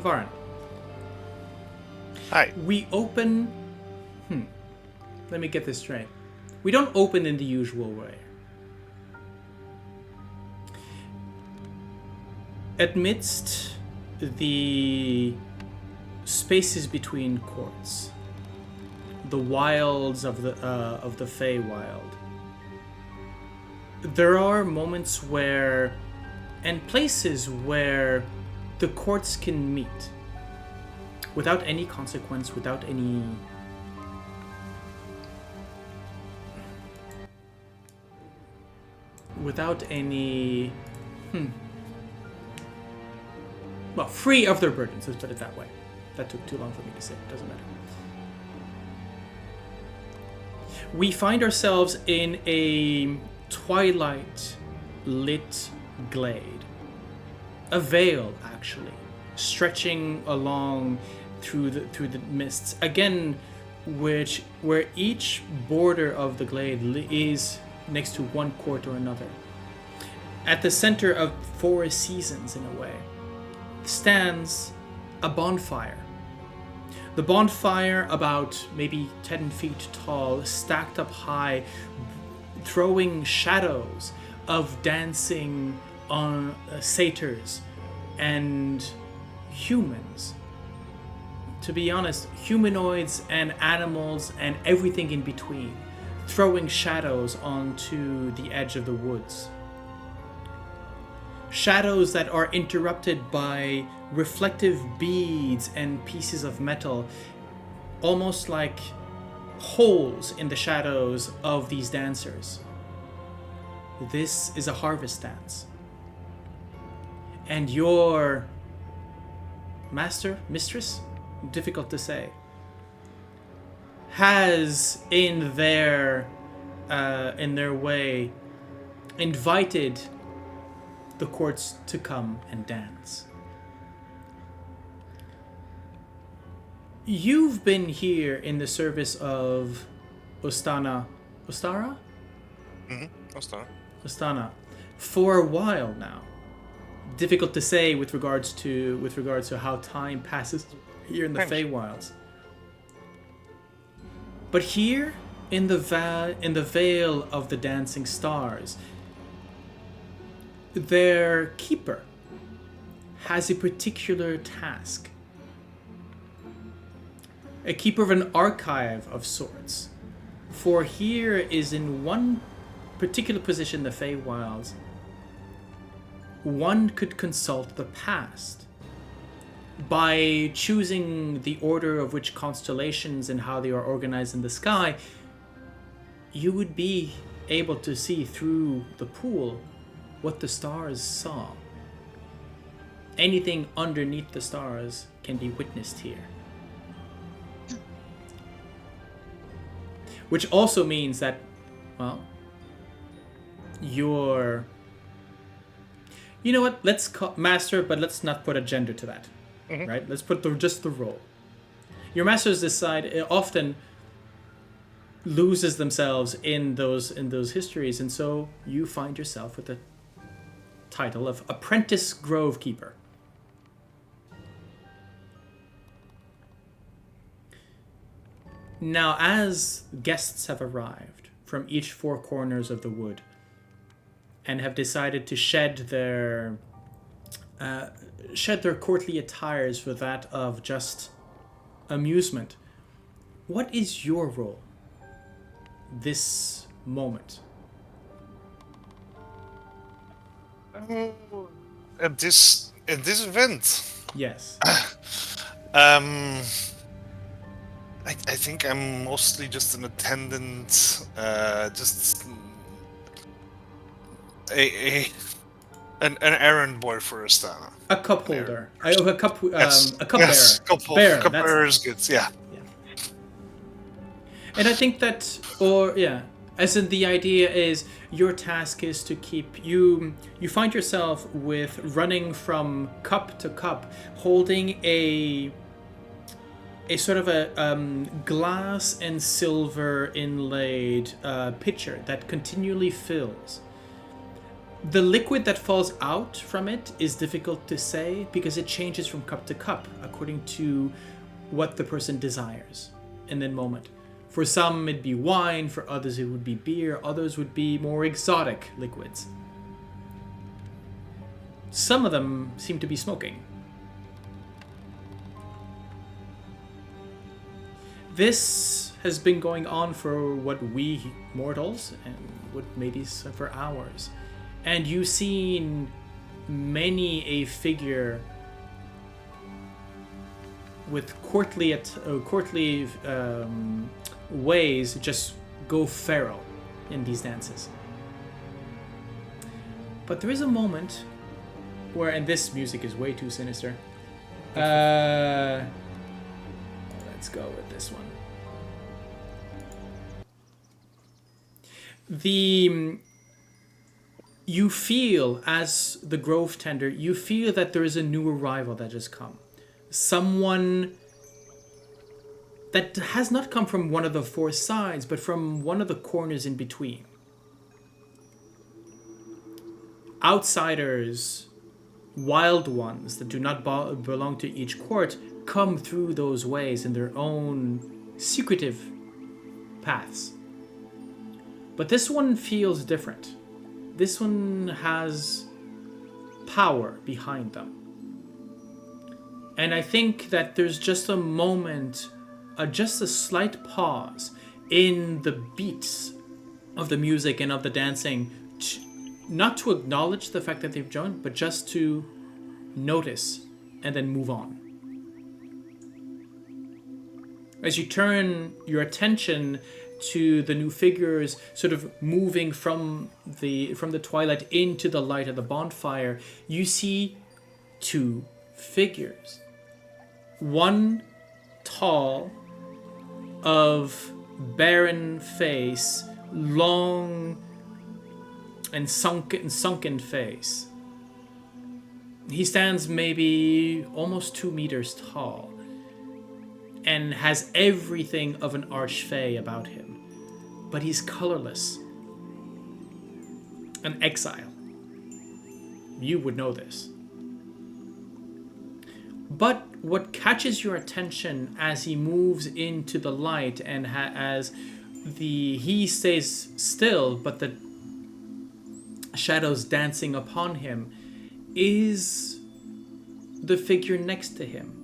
Tavaren. Hi. We open... Let me get this straight. We don't open in the usual way. Amidst the spaces between courts, the wilds of the Feywild, there are moments where, and places where, the courts can meet without any consequence, without any well, free of their burdens, let's put it that way. That took too long for me to say, doesn't matter. We find ourselves in a twilight lit glade. A veil, actually, stretching along through the mists. Again, where each border of the glade is next to one court or another. At the center of 4 seasons, in a way, stands a bonfire. The bonfire, about maybe 10 feet tall, stacked up high, throwing shadows of dancing on satyrs and humans. To be honest, humanoids and animals and everything in between, throwing shadows onto the edge of the woods. Shadows that are interrupted by reflective beads and pieces of metal, almost like holes in the shadows of these dancers. This is a harvest dance. And your master, mistress, difficult to say, has in their way invited the courts to come and dance. You've been here in the service of Ostara? Ostana for a while now. Difficult to say with regards to how time passes here in the Feywilds. But here in the Vale of the Dancing Stars, their keeper has a particular task. A keeper of an archive of sorts. For here is in one particular position in the Feywilds, one could consult the past by choosing the order of which constellations and how they are organized in the sky. You would be able to see through the pool what the stars saw. Anything underneath the stars can be witnessed here. Which also means that, well, you're... You know what? Let's call master, but let's not put a gender to that. Mm-hmm. Right? Let's put just the role. Your masters decide often loses themselves in those histories, and so you find yourself with the title of Apprentice Grove Keeper. Now, as guests have arrived from each 4 corners of the wood and have decided to shed their courtly attires for that of just amusement, what is your role this moment? At this event? Yes. I think I'm mostly just an attendant, just an errand boy for Astana. A cup holder. A cup yes. A cup yes. bearer. Cup bearer is good. Yeah. And I think that, as in the idea is your task is to keep you find yourself with running from cup to cup, holding a sort of a glass and silver inlaid pitcher that continually fills. The liquid that falls out from it is difficult to say because it changes from cup to cup according to what the person desires in that moment. For some, it'd be wine. For others, it would be beer. Others would be more exotic liquids. Some of them seem to be smoking. This has been going on for what we mortals, and what maybe for hours. And you've seen many a figure with courtly ways just go feral in these dances. But there is a moment where, and this music is way too sinister. Let's go with this one. You feel, as the Grove Tender, you feel that there is a new arrival that has come. Someone that has not come from one of the four sides, but from one of the corners in between. Outsiders, wild ones that do not belong to each court, come through those ways in their own secretive paths. But this one feels different. This one has power behind them. And I think that there's just a moment, just a slight pause in the beats of the music and of the dancing, not to acknowledge the fact that they've joined, but just to notice and then move on. As you turn your attention to the new figures sort of moving from the twilight into the light of the bonfire, you see two figures. One tall, of barren face, long and sunken face. He stands maybe almost 2 meters tall and has everything of an Archfey about him, but he's colorless, an exile. You would know this. But what catches your attention as he moves into the light and as he stays still, but the shadows dancing upon him, is the figure next to him,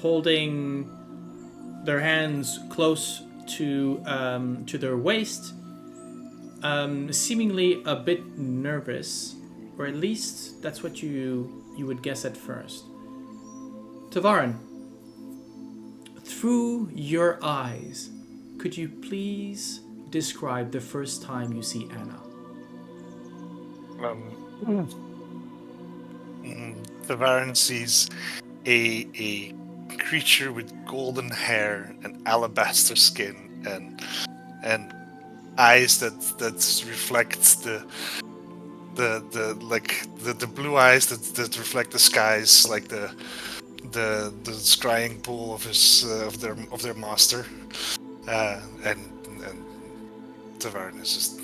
holding their hands close to their waist, seemingly a bit nervous, or at least that's what you would guess at first. Tavaren, through your eyes, could you please describe the first time you see Anna? Tavaren sees a creature with golden hair and alabaster skin and eyes that reflects the blue eyes that reflect the skies, like the scrying bull of his of their master, and Tavaren is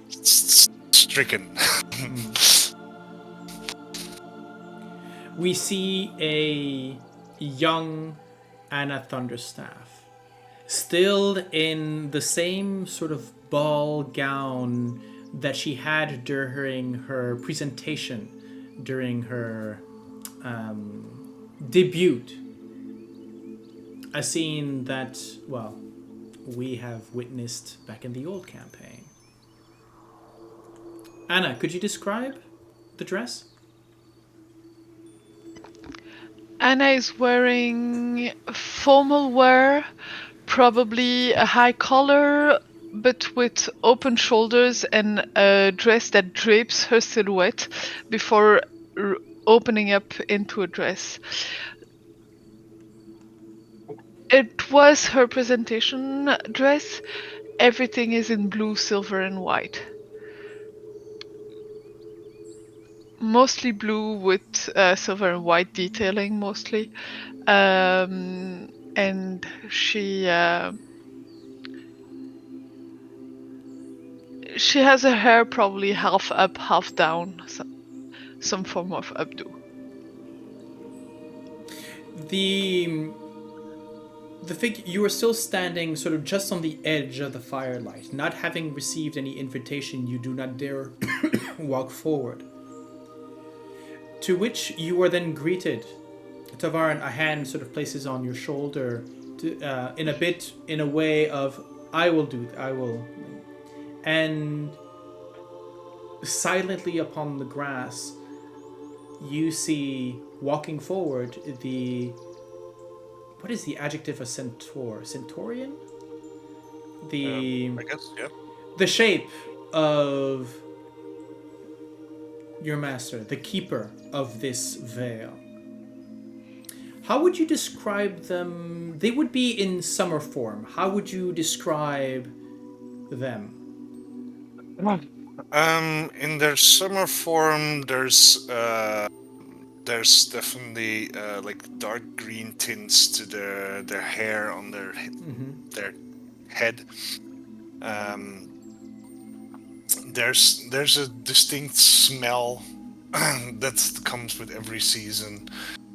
just stricken. We see a young Anna Thunderstaff, still in the same sort of ball gown that she had during her presentation, during her debut. A scene that, well, we have witnessed back in the old campaign. Anna, could you describe the dress? Anna is wearing formal wear, probably a high collar, but with open shoulders, and a dress that drapes her silhouette before opening up into a dress. It was her presentation dress. Everything is in blue, silver, and white. Mostly blue with silver and white detailing, mostly. And She has her hair probably half up, half down. Some form of updo. The figure, you are still standing sort of just on the edge of the firelight. Not having received any invitation, you do not dare walk forward. To which you are then greeted. Tavaren, a hand sort of places on your shoulder in a way of, I will. And silently upon the grass, you see walking forward what is the adjective of centaur? Centaurian? I guess, yeah. The shape of your master, the keeper of this veil. How would you describe them? They would be in summer form. How would you describe them? In their summer form, there's definitely like dark green tints to their hair on their head. There's a distinct smell that comes with every season,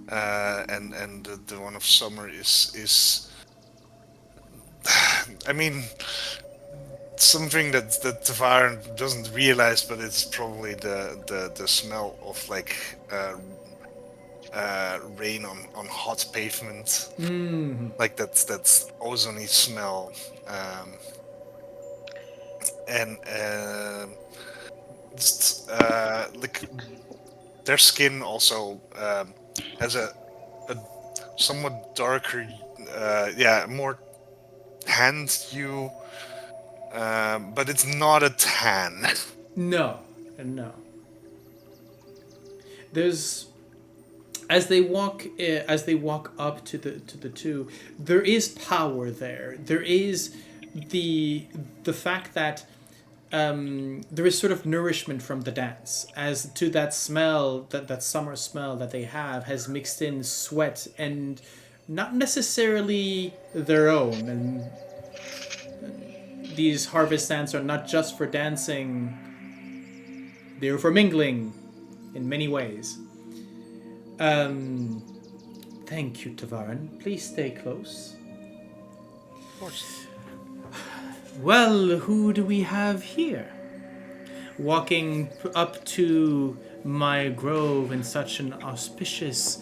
and the one of summer is I mean, something that Tavaren doesn't realize, but it's probably the smell of like rain on hot pavement, like that's ozony smell, and like their skin also has a somewhat darker, more hand hue, but it's not a tan. No. There's as they walk up to the two, there is power there. There is the fact that there is sort of nourishment from the dance, as to that smell, that summer smell that they have has mixed in sweat and not necessarily their own. And these harvest dance are not just for dancing, they're for mingling in many ways. Thank you, Tavaren. Please stay close. Of course. Well, who do we have here? Walking up to my grove in such an auspicious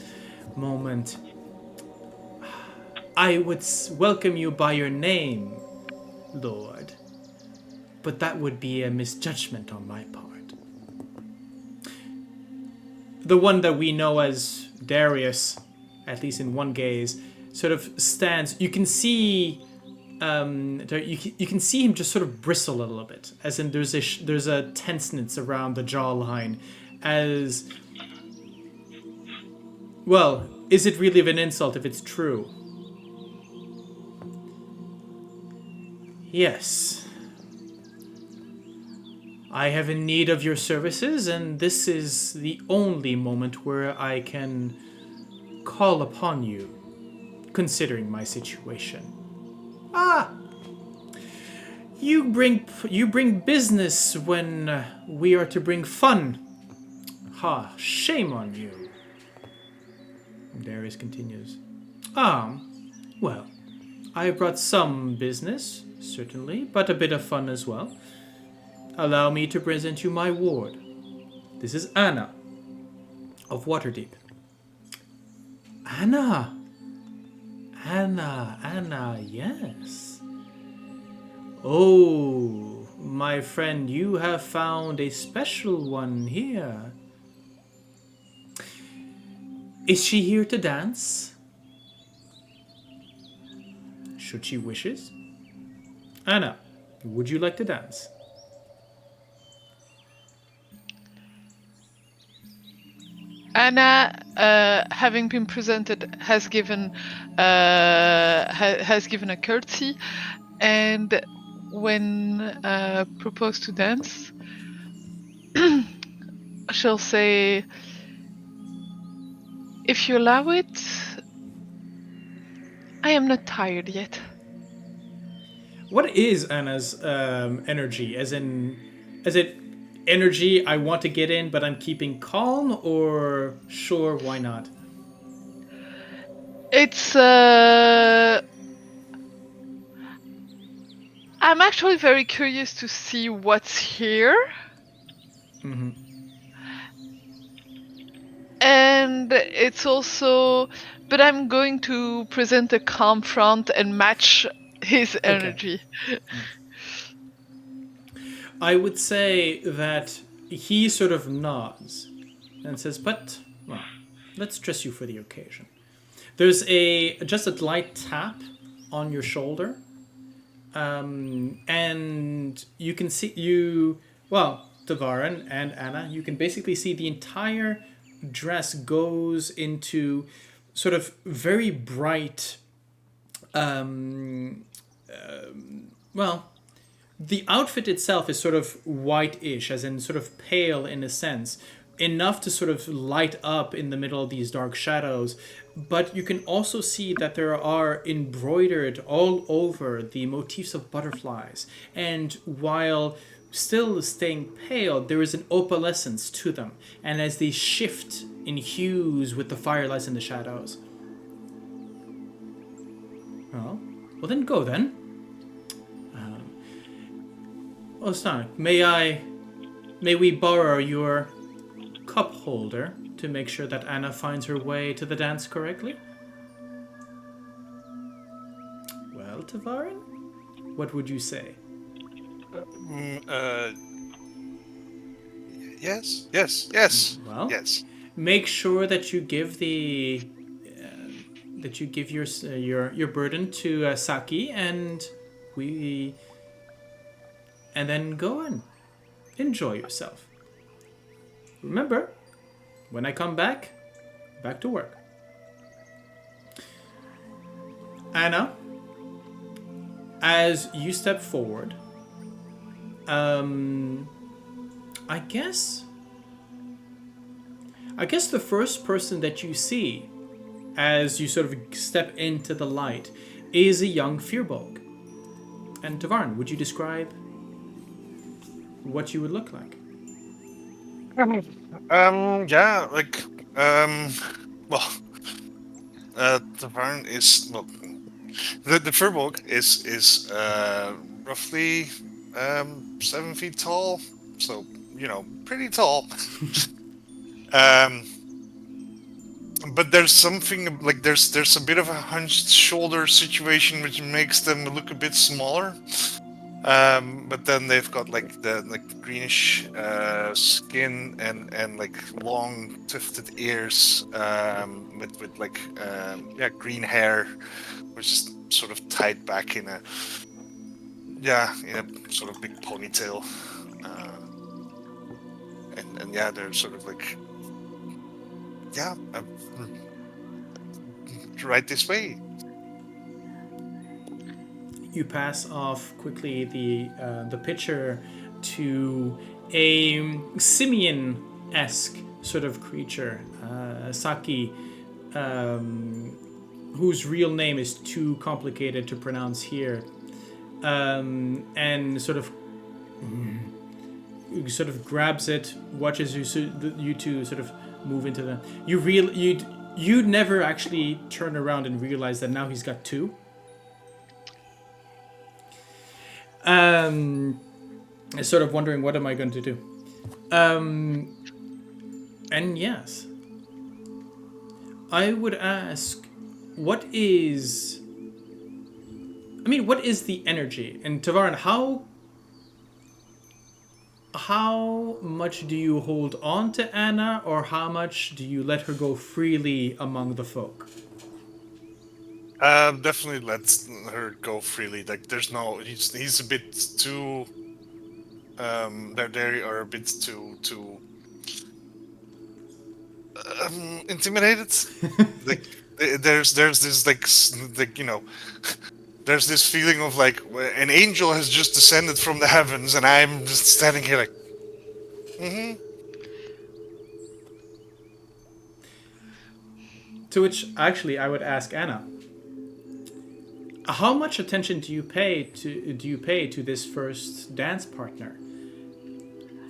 moment. I would welcome you by your name, Lord. But that would be a misjudgment on my part. The one that we know as Darius, at least in one gaze, sort of stands. You can see, you can see him just sort of bristle a little bit, as in there's a tenseness around the jawline, as well. Is it really of an insult if it's true? Yes. I have in need of your services, and this is the only moment where I can call upon you, considering my situation. Ah! You bring business when we are to bring fun. Ha! Shame on you. Darius continues. Well, I have brought some business, certainly, but a bit of fun as well. Allow me to present you my ward. This is Anna of Waterdeep. Anna, yes. Oh, my friend, you have found a special one here. Is she here to dance? Should she wishes? Anna, would you like to dance? Anna, having been presented, has given a curtsy, and when proposed to dance, she'll say, "If you allow it, I am not tired yet." What is Anna's energy? As in, is it energy I want to get in, but I'm keeping calm, or sure, why not? It's I'm actually very curious to see what's here. And it's also, but I'm going to present a calm front and match his energy. I would say that he sort of nods and says, "But well, let's dress you for the occasion." There's just a light tap on your shoulder, and you can see Tavaren and Anna. You can basically see the entire dress goes into sort of very bright. The outfit itself is sort of whitish, as in sort of pale in a sense, enough to sort of light up in the middle of these dark shadows. But you can also see that there are embroidered all over the motifs of butterflies. And while still staying pale, there is an opalescence to them. And as they shift in hues with the firelights and the shadows. Well then go then. Ostan, may we borrow your cup holder to make sure that Anna finds her way to the dance correctly? Well, Tavaren, what would you say? Yes. Well, yes. Make sure that you give your burden to Saki, and then go and enjoy yourself. Remember, when I come back to work. Anna, as you step forward, I guess the first person that you see as you sort of step into the light is a young Firbolg. And Tavaren, would you describe what you would look like? Tavaren is the Firbolg is roughly 7 feet tall, so pretty tall. But there's something like there's a bit of a hunched shoulder situation which makes them look a bit smaller. But then they've got the greenish skin and like long tufted ears with green hair, which is sort of tied back in a sort of big ponytail. And they're sort of like right this way. You pass off quickly the picture to a simian-esque sort of creature, Saki, whose real name is too complicated to pronounce here, and sort of grabs it, watches you two sort of move into the. You'd never actually turn around and realize that now he's got two. Sort of wondering, what am I going to do? And yes, I would ask, what is the energy? And Tavaren, how much do you hold on to Anna, or how much do you let her go freely among the folk? Definitely lets her go freely. Like, there's no. He's a bit too. They are a bit too intimidated. Like, there's this there's this feeling of like an angel has just descended from the heavens, and I'm just standing here like. To which actually I would ask Anna. How much attention do you pay to this first dance partner?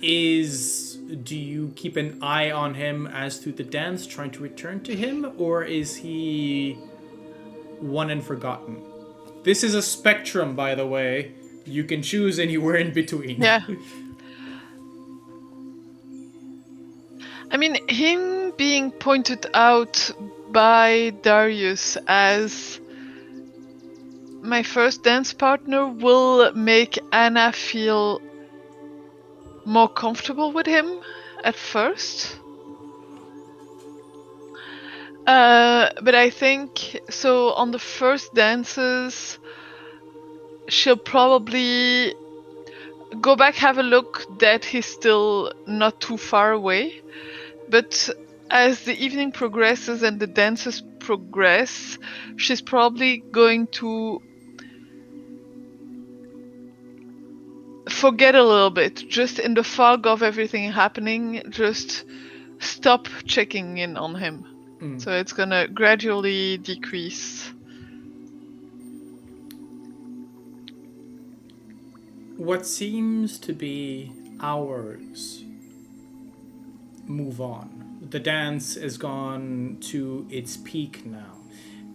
Do you keep an eye on him as through the dance, trying to return to him, or is he one and forgotten? This is a spectrum, by the way. You can choose anywhere in between. Yeah. I mean, him being pointed out by Darius as my first dance partner will make Anna feel more comfortable with him at first. But I think, so on the first dances, she'll probably go back, have a look that he's still not too far away. But as the evening progresses and the dances progress, she's probably going to forget a little bit, just in the fog of everything happening, just stop checking in on him. So it's gonna gradually decrease. What seems to be hours move on. The dance has gone to its peak now.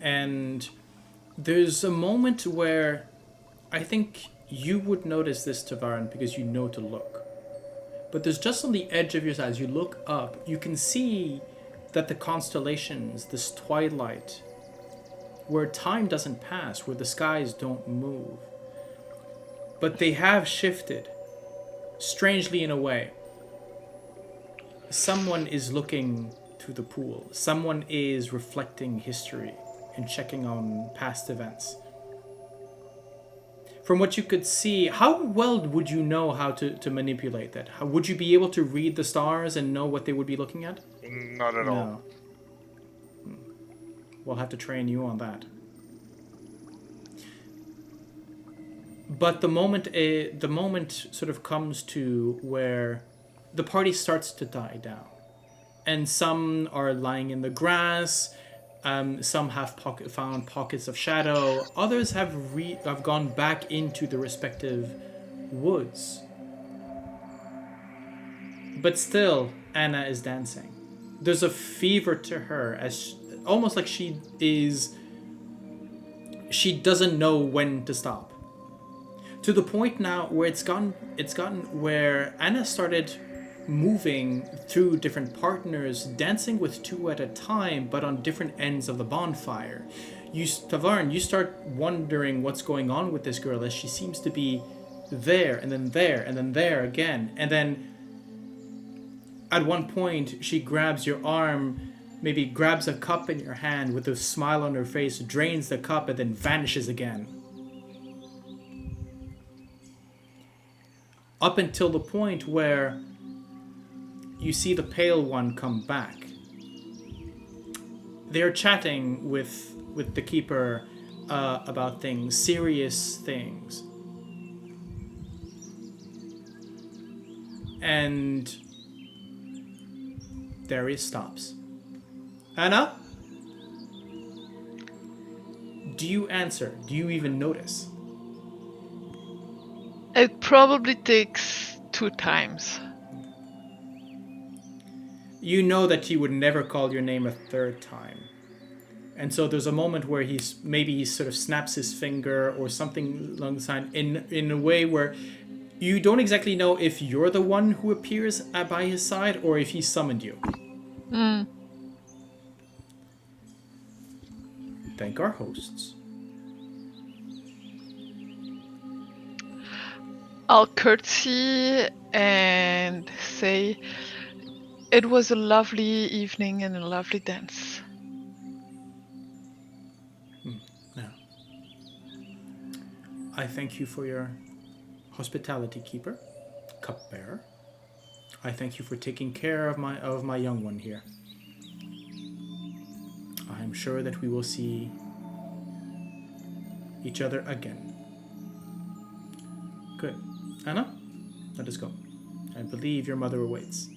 And there's a moment where I think you would notice this, Tavaren, because you know to look. But there's just on the edge of your eyes, you look up, you can see that the constellations, this twilight, where time doesn't pass, where the skies don't move, but they have shifted, strangely in a way. Someone is looking through the pool. Someone is reflecting history and checking on past events. From what you could see, how well would you know how to manipulate that? How, would you be able to read the stars and know what they would be looking at? Not at all. We'll have to train you on that. But the moment sort of comes to where the party starts to die down, and some are lying in the grass. Some have found pockets of shadow. Others have gone back into the respective woods. But still, Anna is dancing. There's a fever to her, as almost like she doesn't know when to stop. To the point now where it's gotten where Anna started moving through different partners, dancing with two at a time, but on different ends of the bonfire. Tavaren, you start wondering what's going on with this girl, as she seems to be there, and then there, and then there again. And then at one point, she grabs your arm, maybe grabs a cup in your hand with a smile on her face, drains the cup, and then vanishes again. Up until the point where you see the pale one come back. They're chatting with the keeper about things, serious things. And there he stops. Anna? Do you answer? Do you even notice? It probably takes 2 times. You know that he would never call your name a third time. And so there's a moment where he sort of snaps his finger or something along the line in a way where you don't exactly know if you're the one who appears by his side or if he summoned you. Thank our hosts. I'll curtsy and say, it was a lovely evening and a lovely dance. Yeah. I thank you for your hospitality, keeper, cupbearer. I thank you for taking care of my young one here. I am sure that we will see each other again. Good. Anna, let us go. I believe your mother awaits.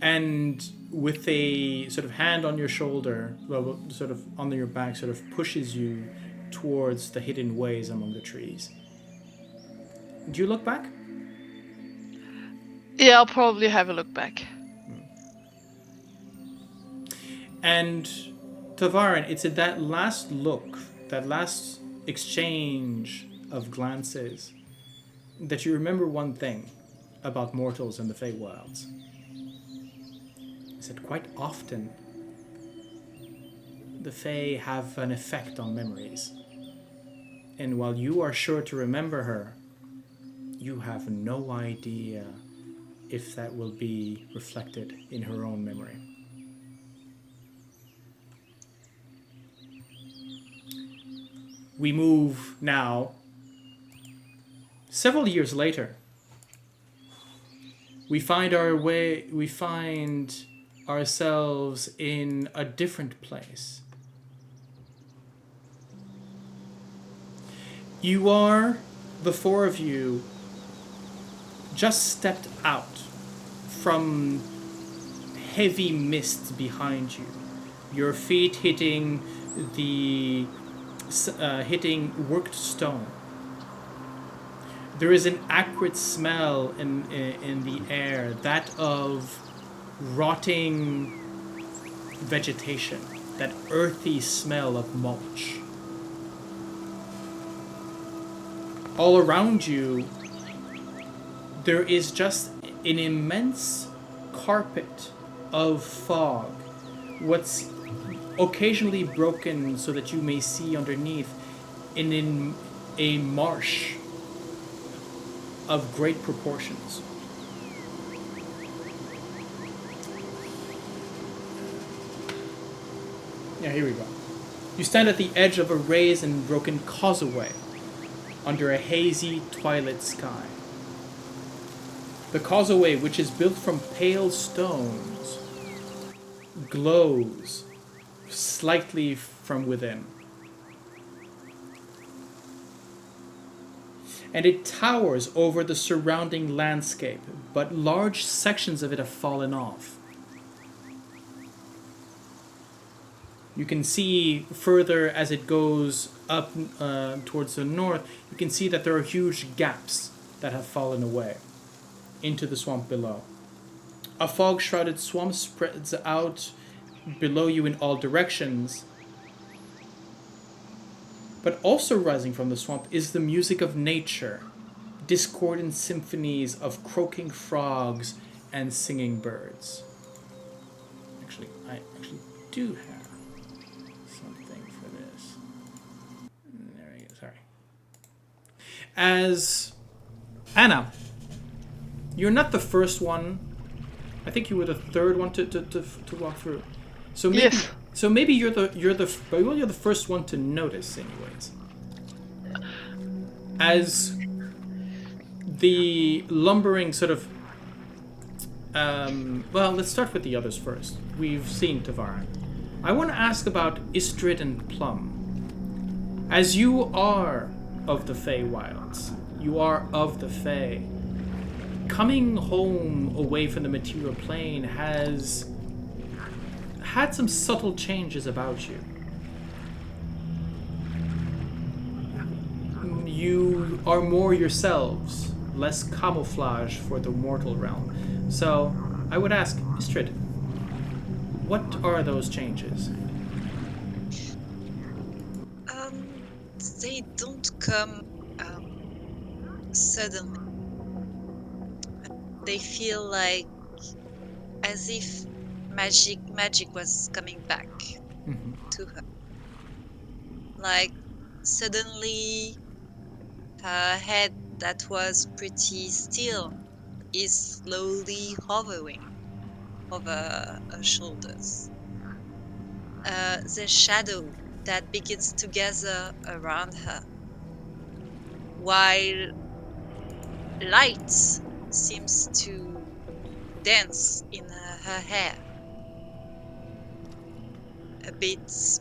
And with a sort of hand on your shoulder, well, sort of on your back, sort of pushes you towards the hidden ways among the trees. Do you look back? Yeah, I'll probably have a look back. And Tavaren, it's at that last look, that last exchange of glances, that you remember one thing about mortals in the Feywilds. Is that quite often the Fey have an effect on memories. And while you are sure to remember her, you have no idea if that will be reflected in her own memory. We move now several years later. We find ourselves in a different place. You are, the four of you, just stepped out from heavy mist behind you. Your feet hitting worked stone. There is an acrid smell in the air, that of rotting vegetation, that earthy smell of mulch. All around you, there is just an immense carpet of fog, what's occasionally broken so that you may see underneath in a marsh of great proportions. Yeah, here we go. You stand at the edge of a raised and broken causeway under a hazy twilight sky. The causeway, which is built from pale stones, glows slightly from within. And it towers over the surrounding landscape, but large sections of it have fallen off. You can see further as it goes up towards the north, you can see that there are huge gaps that have fallen away into the swamp below. A fog-shrouded swamp spreads out below you in all directions. But also rising from the swamp is the music of nature, discordant symphonies of croaking frogs and singing birds. I actually do have something for this. There we go, sorry. As Anna, you're not the first one. I think you were the third one to walk through. So maybe, yes. So maybe you're the first one to notice, anyways. As the lumbering sort of, well, let's start with the others first. We've seen Tavaren. I want to ask about Ysdred and Plum. As you are of the Feywilds, you are of the Fey. Coming home away from the material plane has had some subtle changes about you. You are more yourselves, less camouflage for the mortal realm. So, I would ask, Ysdred, what are those changes? They don't come suddenly. They feel like as if magic was coming back to her. Like suddenly her head that was pretty still is slowly hovering over her shoulders. The shadow that begins to gather around her, while light seems to dance in her hair. A bit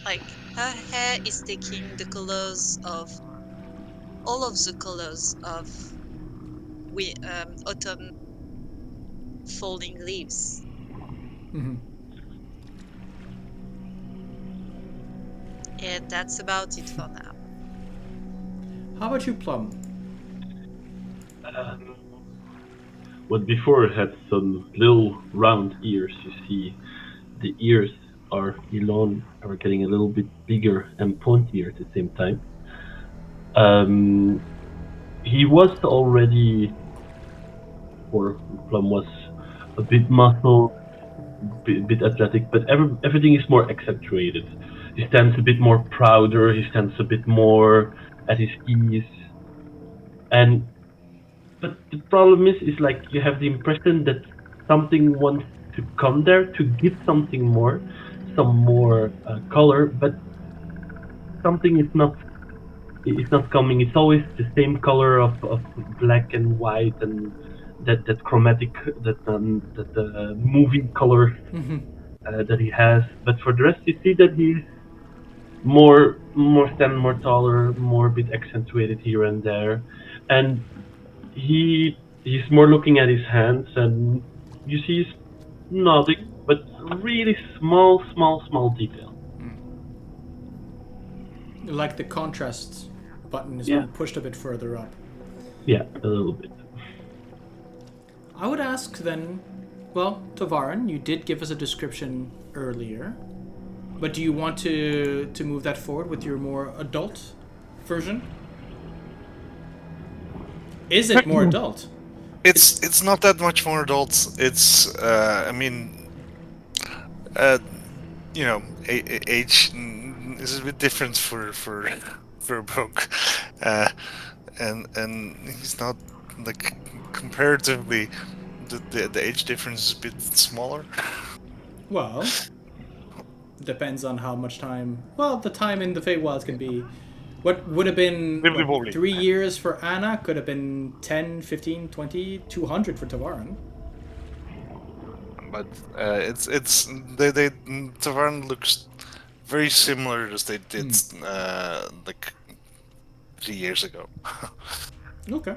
like her hair is taking the colors of all of the colors of autumn falling leaves. Mm-hmm. Yeah, that's about it for now. How about you, Plum? What before had some little round ears, you see the ears are getting a little bit bigger and pointier at the same time. He was already, or Plum was a bit muscled, bit athletic, but everything is more accentuated. He stands a bit more prouder. He stands a bit more at his ease, and but the problem is like you have the impression that something wants to come there to give something more, some more color, but something is not. It's not coming. It's always the same color of black and white and that chromatic that moving color Mm-hmm. that he has. But for the rest, you see that he's more thin, more taller, more a bit accentuated here and there, and he's more looking at his hands, and you see he's nodding, but really small detail. Like the contrast button is Yeah. being pushed a bit further up. Yeah, a little bit. I would ask then, well, Tavaren, you did give us a description earlier, but do you want to move that forward with your more adult version? Is it more adult? It's not that much more adult. It's I mean, you know, age is a bit different for Firbolg, and he's not like comparatively the age difference is a bit smaller. Well, depends on how much time. Well, the time in the Feywilds can be. What would have been Wibbly what, wobbly. 3 years for Anna could have been 10, 15, 20, 200 for Tavaren. But it's they Tavern looks very similar as they did like 3 years ago. Okay.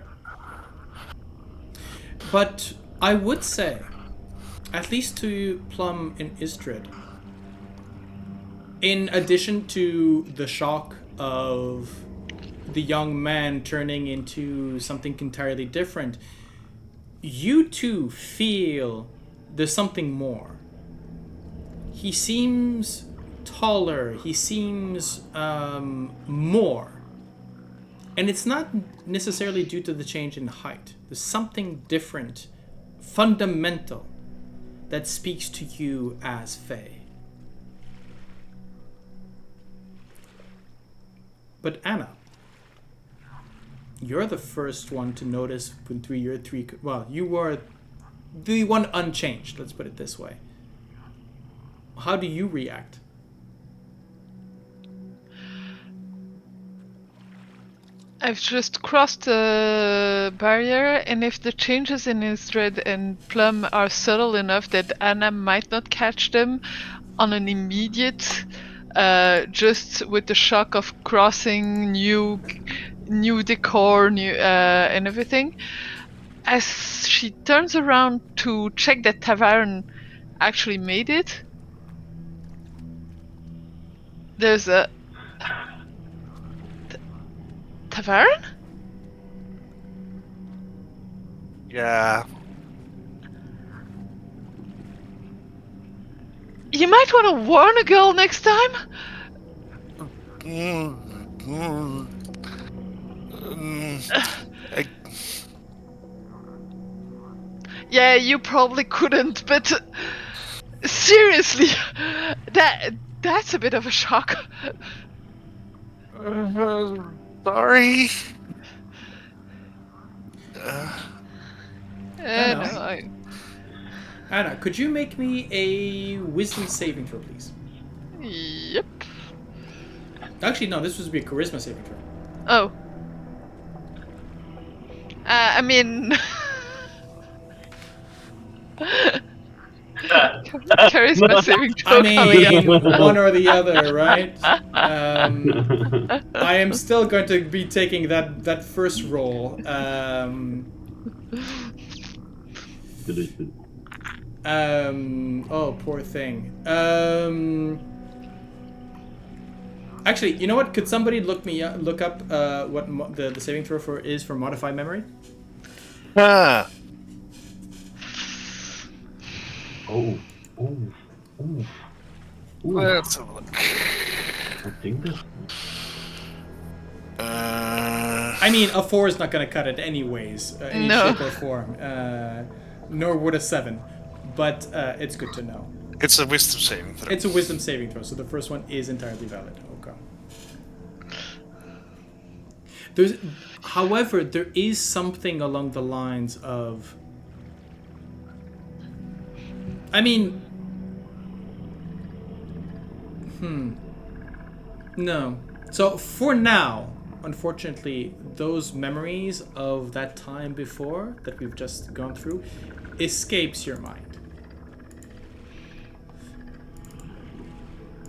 But I would say, at least to Plum and Ysdred, in addition to the shock of the young man turning into something entirely different, you two feel there's something more. He seems taller, he seems more. And it's not necessarily due to the change in height. There's something different, fundamental, that speaks to you as Fae. But Anna, you're the first one to notice when you were the one unchanged, let's put it this way. How do you react? I've just crossed the barrier, and if the changes in Ysdred and Plum are subtle enough that Anna might not catch them on an immediate, just with the shock of crossing new decor, and everything, as she turns around to check that Tavaren actually made it, there's a Tavaren? Yeah. You might want to warn a girl next time. Yeah, you probably couldn't, but seriously, that's a bit of a shock. Sorry. Anna? Anna, could you make me a wisdom saving throw, please? Yep. Actually, no, this would be a charisma saving throw. Oh. I mean... charisma saving throw. I mean, one or the other, right? I am still going to be taking that first roll. Oh, poor thing. Actually, you know what? Could somebody look up what the saving throw is for modified memory? Ah, Oh, oh, oh, oh. let's have a look. I think that's. I mean, a 4 is not going to cut it anyways, any No. shape or form. Nor would a 7. But it's good to know. It's a wisdom saving throw. It's a wisdom saving throw, so the first one is entirely valid. Okay. However, there is something along the lines of... I mean... No. So, for now, unfortunately, those memories of that time before that we've just gone through escapes your mind.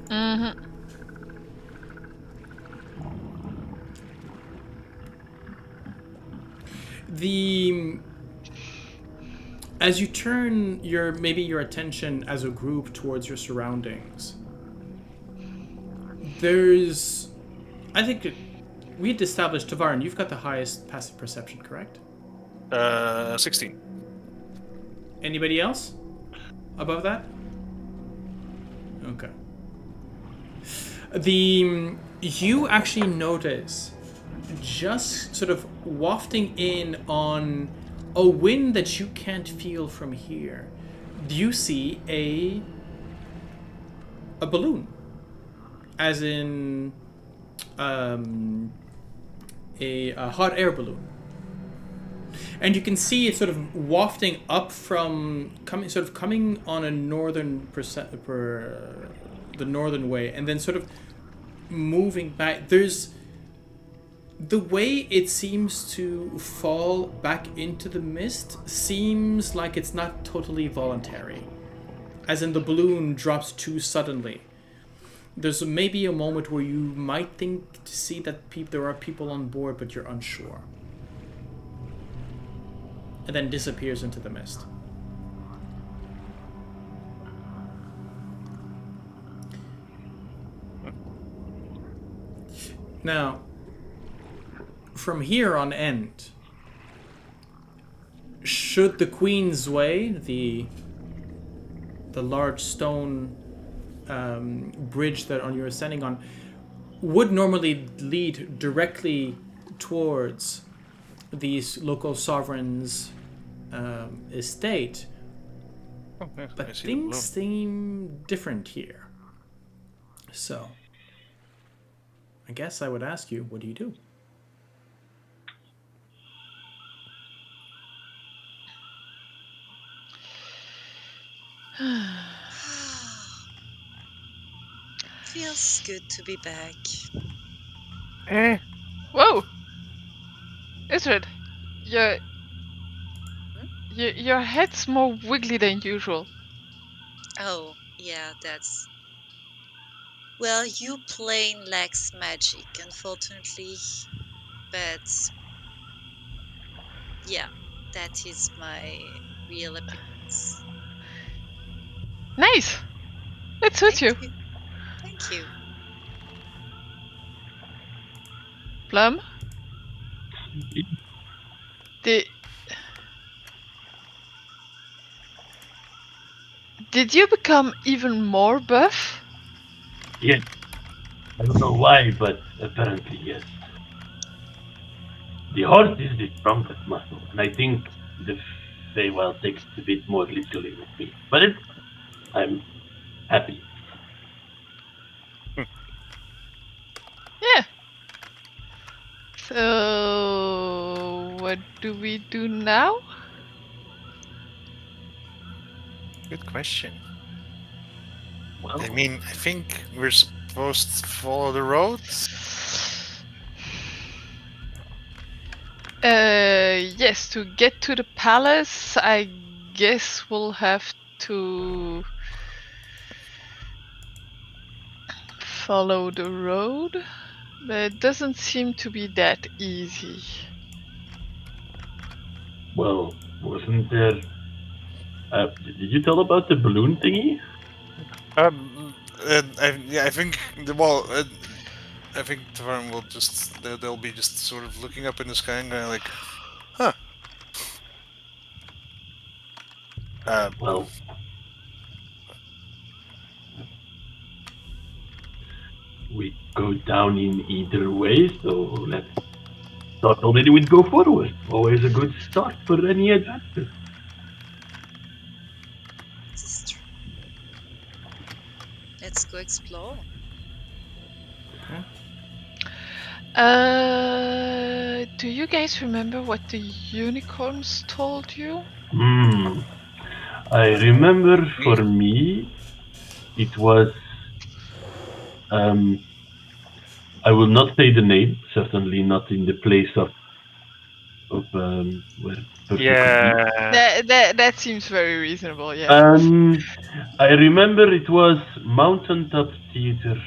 Mm-hmm. As you turn your attention as a group towards your surroundings, I think we had established, Tavaren, you've got the highest passive perception, correct? 16. Anybody else above that? Okay. You actually notice, just sort of wafting in on a wind that you can't feel from here, you see a balloon, as in a hot air balloon, and you can see it sort of wafting up from coming on a northern the northern way, and then sort of moving back. There's the way it seems to fall back into the mist seems like it's not totally voluntary, as in the balloon drops too suddenly. There's maybe a moment where you might think to see that there are people on board, but you're unsure, and then disappears into the mist. Now, from here on end, should the Queen's Way, the large stone bridge that you're standing on, would normally lead directly towards these local sovereigns' estate, Oh, yeah, I but see the things balloon. seem different here. So, I guess I would ask you, what do you do? Feels good to be back. Whoa! Ysdred, your head's more wiggly than usual. Oh, yeah, that's... Well, you plain lacks magic, unfortunately. But... yeah, that is my real appearance. Nice! It suits you. Thank you. Plum? Did you become even more buff? Yes. I don't know why, but apparently yes. The horse is the strongest muscle, and I think the Feywild takes it a bit more literally with me. But I'm happy. Yeah. So, what do we do now? Good question. Well, I mean, I think we're supposed to follow the road. Yes, to get to the palace, I guess we'll have to follow the road, but it doesn't seem to be that easy. well, wasn't there Did you tell about the balloon thingy? I think I think Tavaren will just they'll be just sort of looking up in the sky and going like, huh. Well, we go down in either way, so let's start already with go forward. Always a good start for any adventure. This is true. Let's go explore. Do you guys remember what the unicorns told you? I remember for me, it was. I will not say the name. Certainly not in the place of where person could be. That seems very reasonable. Yeah. I remember it was mountaintop theater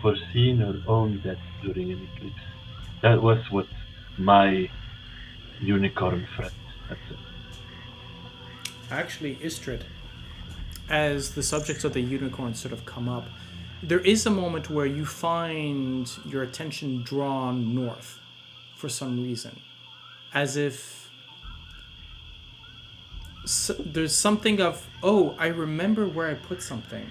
for seeing our own death during an eclipse. That was what my unicorn friend had said. Actually, Ysdred, as the subjects of the unicorn sort of come up, there is a moment where you find your attention drawn north for some reason. As if there's something of, oh, I remember where I put something.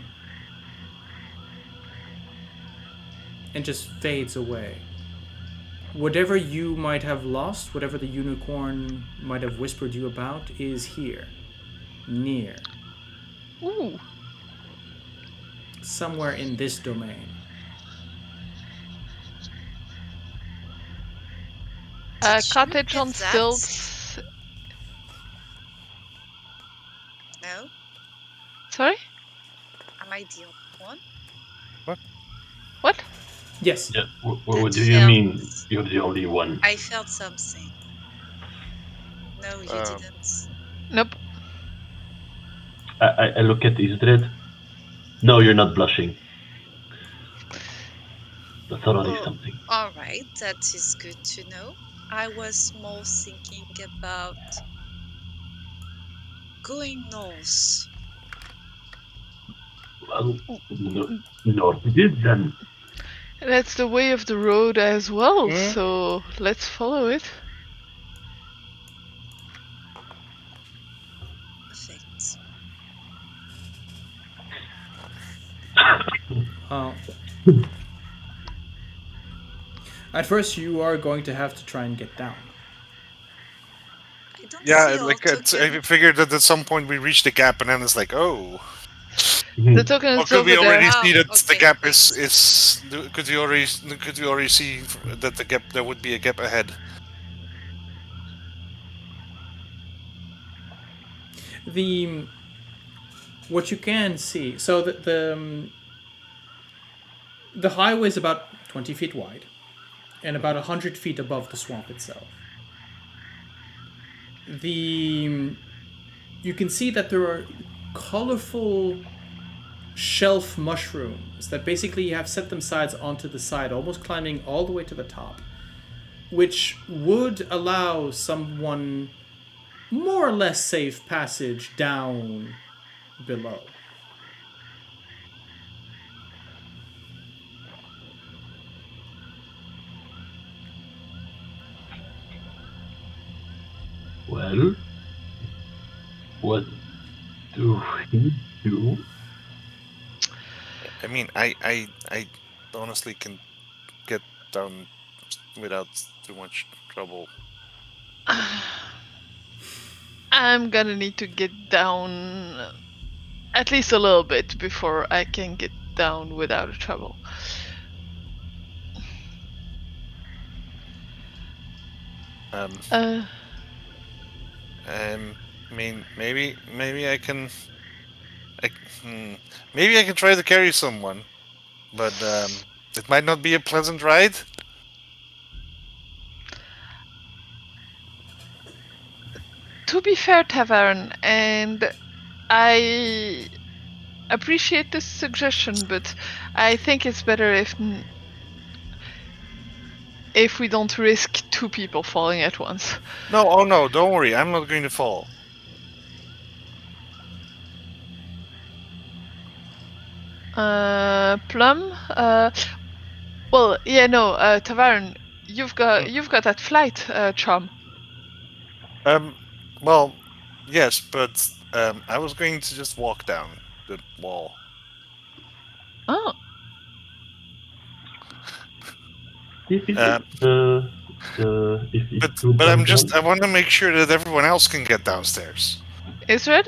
And just fades away. Whatever you might have lost, whatever the unicorn might have whispered you about, is here. Near. Ooh. Somewhere in this domain. Cottage on get that? stilts. No? Sorry? Am I the only one? What? Yes. Yeah, what do you mean you're the only one? I felt something. No, you didn't. Nope. I look at Ysdred. No, you're not blushing. That's already something. Alright, that is good to know. I was more thinking about going north. Well, north it is then. That's the way of the road as well, so let's follow it. Perfect. At first, you are going to have to try and get down. I don't Yeah, see our like token. I figured that at some point we reach the gap, and then it's like, oh. The token Or is could over we already there. see that the okay, gap wait. is? Could we already see that the gap there would be a gap ahead? What you can see, so the highway is about 20 feet wide and about 100 feet above the swamp itself. You can see that there are colorful shelf mushrooms that basically have set themselves onto the side, almost climbing all the way to the top, which would allow someone more or less safe passage down below. Well, what do we do? I mean, I honestly can get down without too much trouble. I'm gonna need to get down at least a little bit before I can get down without trouble. I mean, maybe I can. Maybe I can try to carry someone, but it might not be a pleasant ride. To be fair, Tavaren, and I appreciate this suggestion, but I think it's better if we don't risk two people falling at once. No, oh no, don't worry, I'm not going to fall. Plum. Well, yeah, no. Tavaren, you've got that flight charm. Well, yes, but I was going to just walk down the wall. Oh, If it, Uh, if But you but I'm climb just I down, want to make sure that everyone else can get downstairs. Ysdred?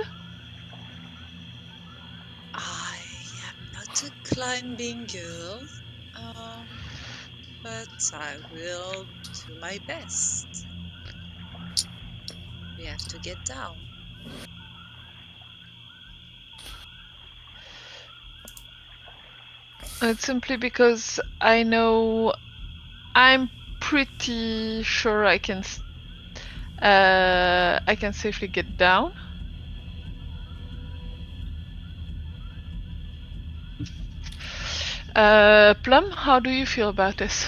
I am not a climbing girl, but I will do my best. We have to get down. It's simply because I know I'm pretty sure I can safely get down. Plum, how do you feel about this?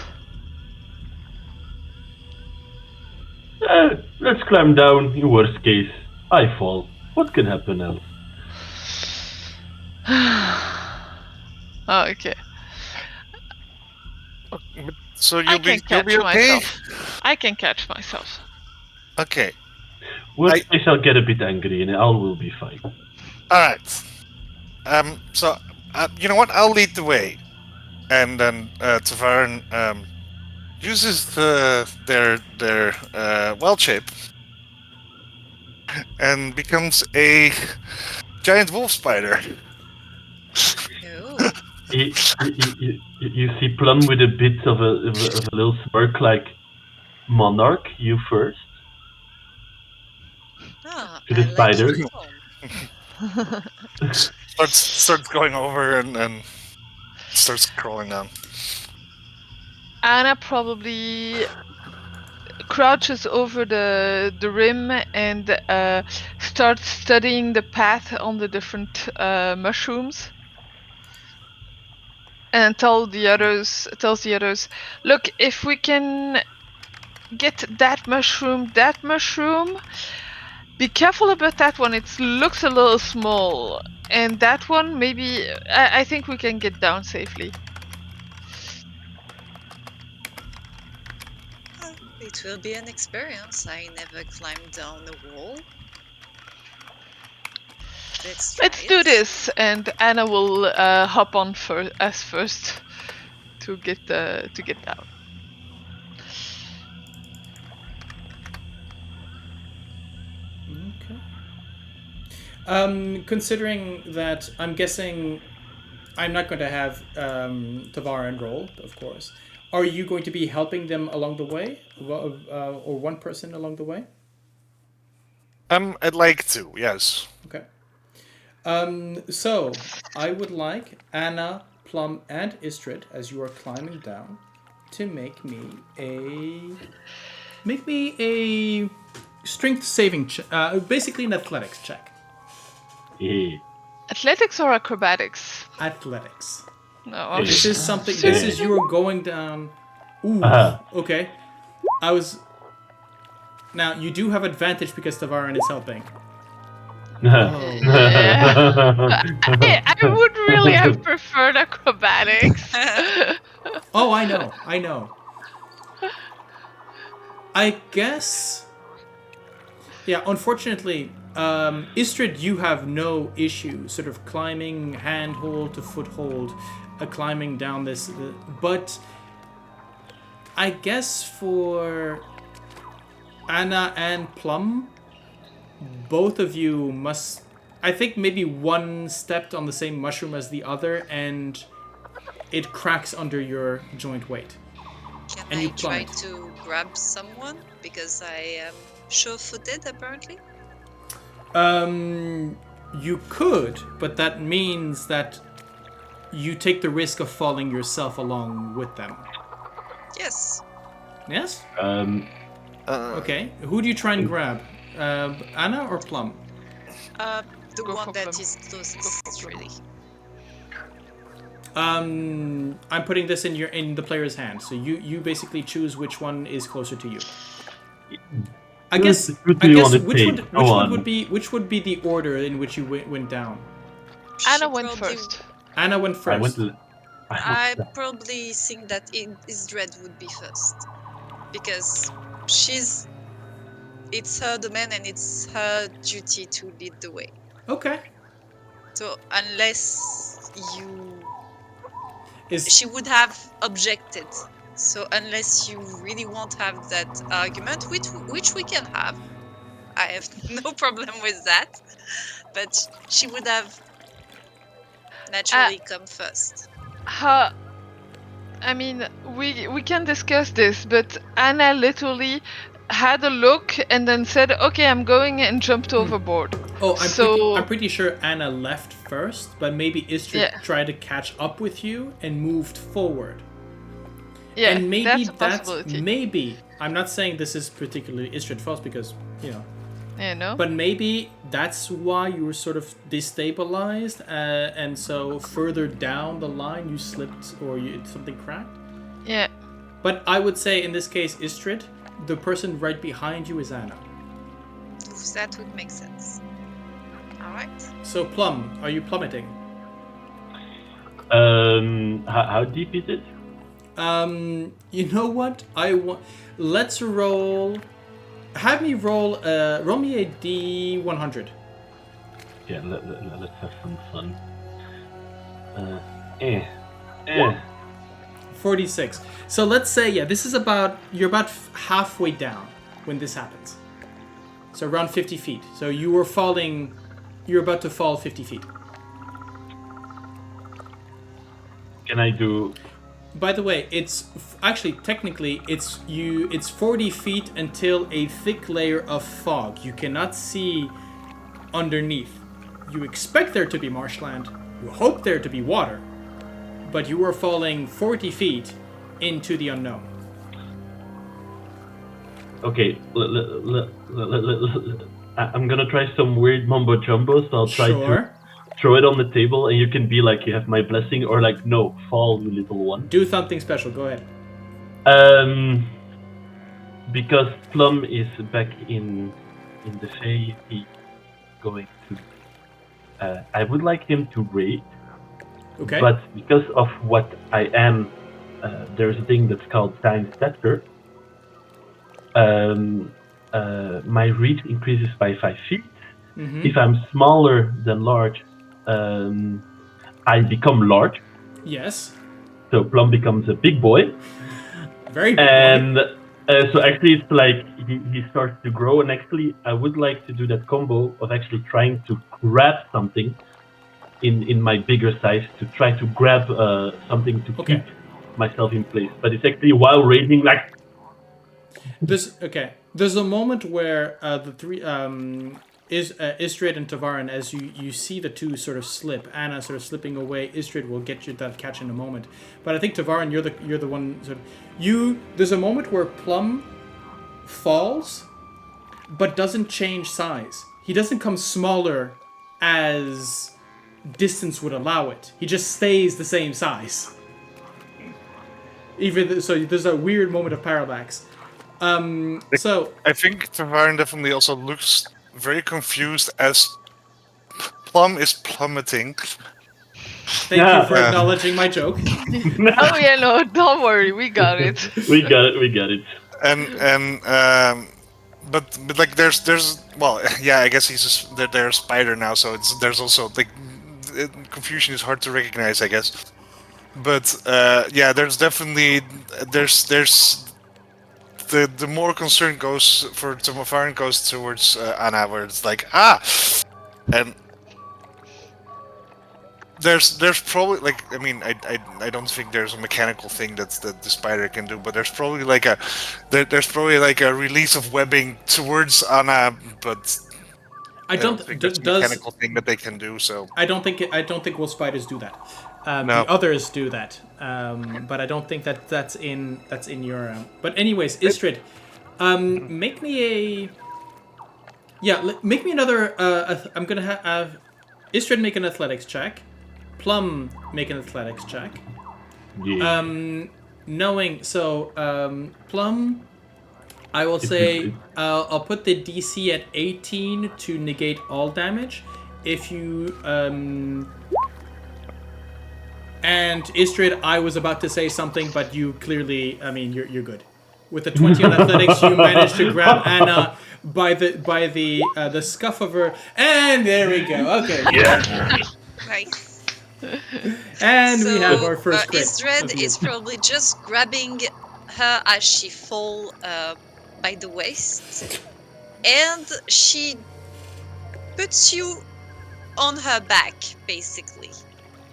let's climb down. In worst case, I fall. What can happen else? Oh, okay. So I you'll can be okay. catch myself. I can catch myself. Okay. Worst case, I'll get a bit angry and all will be fine. All right. So you know what? I'll lead the way, and then Tavaren uses their well chip and becomes a giant wolf spider. Oh, You see Plum with a bit of a little smirk like, Monarch, you first? To the I like spider. your tone. starts going over and starts crawling down. Anna probably crouches over the rim and starts studying the path on the different mushrooms. And tells the others, look, if we can get that mushroom, be careful about that one. It looks a little small, and that one maybe I think we can get down safely. It will be an experience. I never climbed down a wall. Let's do this, and Anna will hop on first to get down. Okay. Considering that, I'm guessing I'm not going to have Tavaren roll, of course. Are you going to be helping them along the way, or one person along the way? I'd like to, yes. Okay. So I would like Anna, Plum, and Ysdred, as you are climbing down, to make me a strength saving check, basically an athletics check. Yeah. Athletics or acrobatics? Athletics. No. This is something. This is you are going down. Ooh. Okay. Now you do have advantage because Tavaren is helping. Yeah. I would really have preferred acrobatics. Oh, I know. I guess. Yeah, unfortunately, Ysdred, you have no issue sort of climbing handhold to foothold, climbing down this. But I guess for Anna and Plum, both of you must. I think maybe one stepped on the same mushroom as the other, and it cracks under your joint weight. Can And I you try plummet. to grab someone? Because I am sure-footed, apparently. You could, but that means that you take the risk of falling yourself along with them. Yes. Yes? Okay. Okay. Who do you try and grab? Anna or Plum? The Go one for that Plum. is closest, really. I'm putting this in the player's hand, so you basically choose which one is closer to you. I guess which would be the order in which you went down? Anna She went probably first. Anna went first. I went to. I probably think that Ysdred would be first. Because it's her domain and it's her duty to lead the way. Okay. So unless she would have objected. So unless you really won't have that argument, which we can have, I have no problem with that. But she would have naturally come first. I mean, we can discuss this, but Anna literally had a look and then said, "Okay, I'm going," and jumped overboard. Oh, I'm pretty sure Anna left first, but maybe Ysdred tried to catch up with you and moved forward. Yeah, and maybe that's a possibility. Maybe I'm not saying this is particularly Ysdred's fault because Yeah, no. But maybe that's why you were sort of destabilized, and so further down the line you slipped or something cracked. Yeah. But I would say in this case, Ysdred, the person right behind you is Anna. That would make sense. All right. So Plum, are you plummeting? How deep is it? You know what? Let's roll. Have me roll me a D100. Yeah, let's have some fun. 46. So let's say, this is you're about halfway down when this happens. So around 50 feet. So you're about to fall 50 feet. Can I do... By the way, technically, it's 40 feet until a thick layer of fog. You cannot see underneath. You expect there to be marshland. You hope there to be water. But you are falling 40 feet into the unknown. Okay, I'm gonna try some weird mumbo jumbo, so I'll try to throw it on the table, and you can be like, you have my blessing, or like, no, fall, you little one. Do something special, go ahead. Because Plum is back in the Fae, he's going to... I would like him to raid. Okay. But because of what I am, there's a thing that's called Saint-Saëns. My reach increases by 5 feet. Mm-hmm. If I'm smaller than large, I become large. Yes. So Plum becomes a big boy. Very big boy. So actually it's like he starts to grow, and actually I would like to do that combo of actually trying to grab something in my bigger size, to try to grab something to keep myself in place. But it's actually while raiding, like... There's a moment where the three... Ysdred and Tavaren, as you see the two sort of slip, Anna sort of slipping away, Ysdred will get you that catch in a moment. But I think Tavaren, you're the one sort of... There's a moment where Plum falls, but doesn't change size. He doesn't come smaller as distance would allow it. He just stays the same size. So there's a weird moment of parallax. So I think Tavaren definitely also looks very confused as Plum is plummeting. Thank you for acknowledging my joke. Oh yeah, no, don't worry, we got it. we got it. But like there's I guess they're a spider now, so there's also like confusion is hard to recognize, I guess. But there's definitely the more concern goes for Tavaren goes towards Anna, where it's like and there's probably like, I mean, I don't think there's a mechanical thing that the spider can do, but there's probably like a release of webbing towards Anna, but I don't think that's a mechanical thing that they can do. So I don't think wolf spiders do that. No. The others do that, but I don't think that's in your. But anyways, Ysdred, make me make me another. I'm gonna have Ysdred make an athletics check, Plum make an athletics check. Yeah. Plum, I will say I'll put the DC at 18 to negate all damage. If you And Ysdred, I was about to say something, but you clearly, I mean, you're good. With the 20 on athletics, you managed to grab Anna by the scuff of her, and there we go. Okay. Yeah. Nice. And we have our first crit. Ysdred of the is evening. probably just grabbing her as she fall by the waist, and she puts you on her back, basically.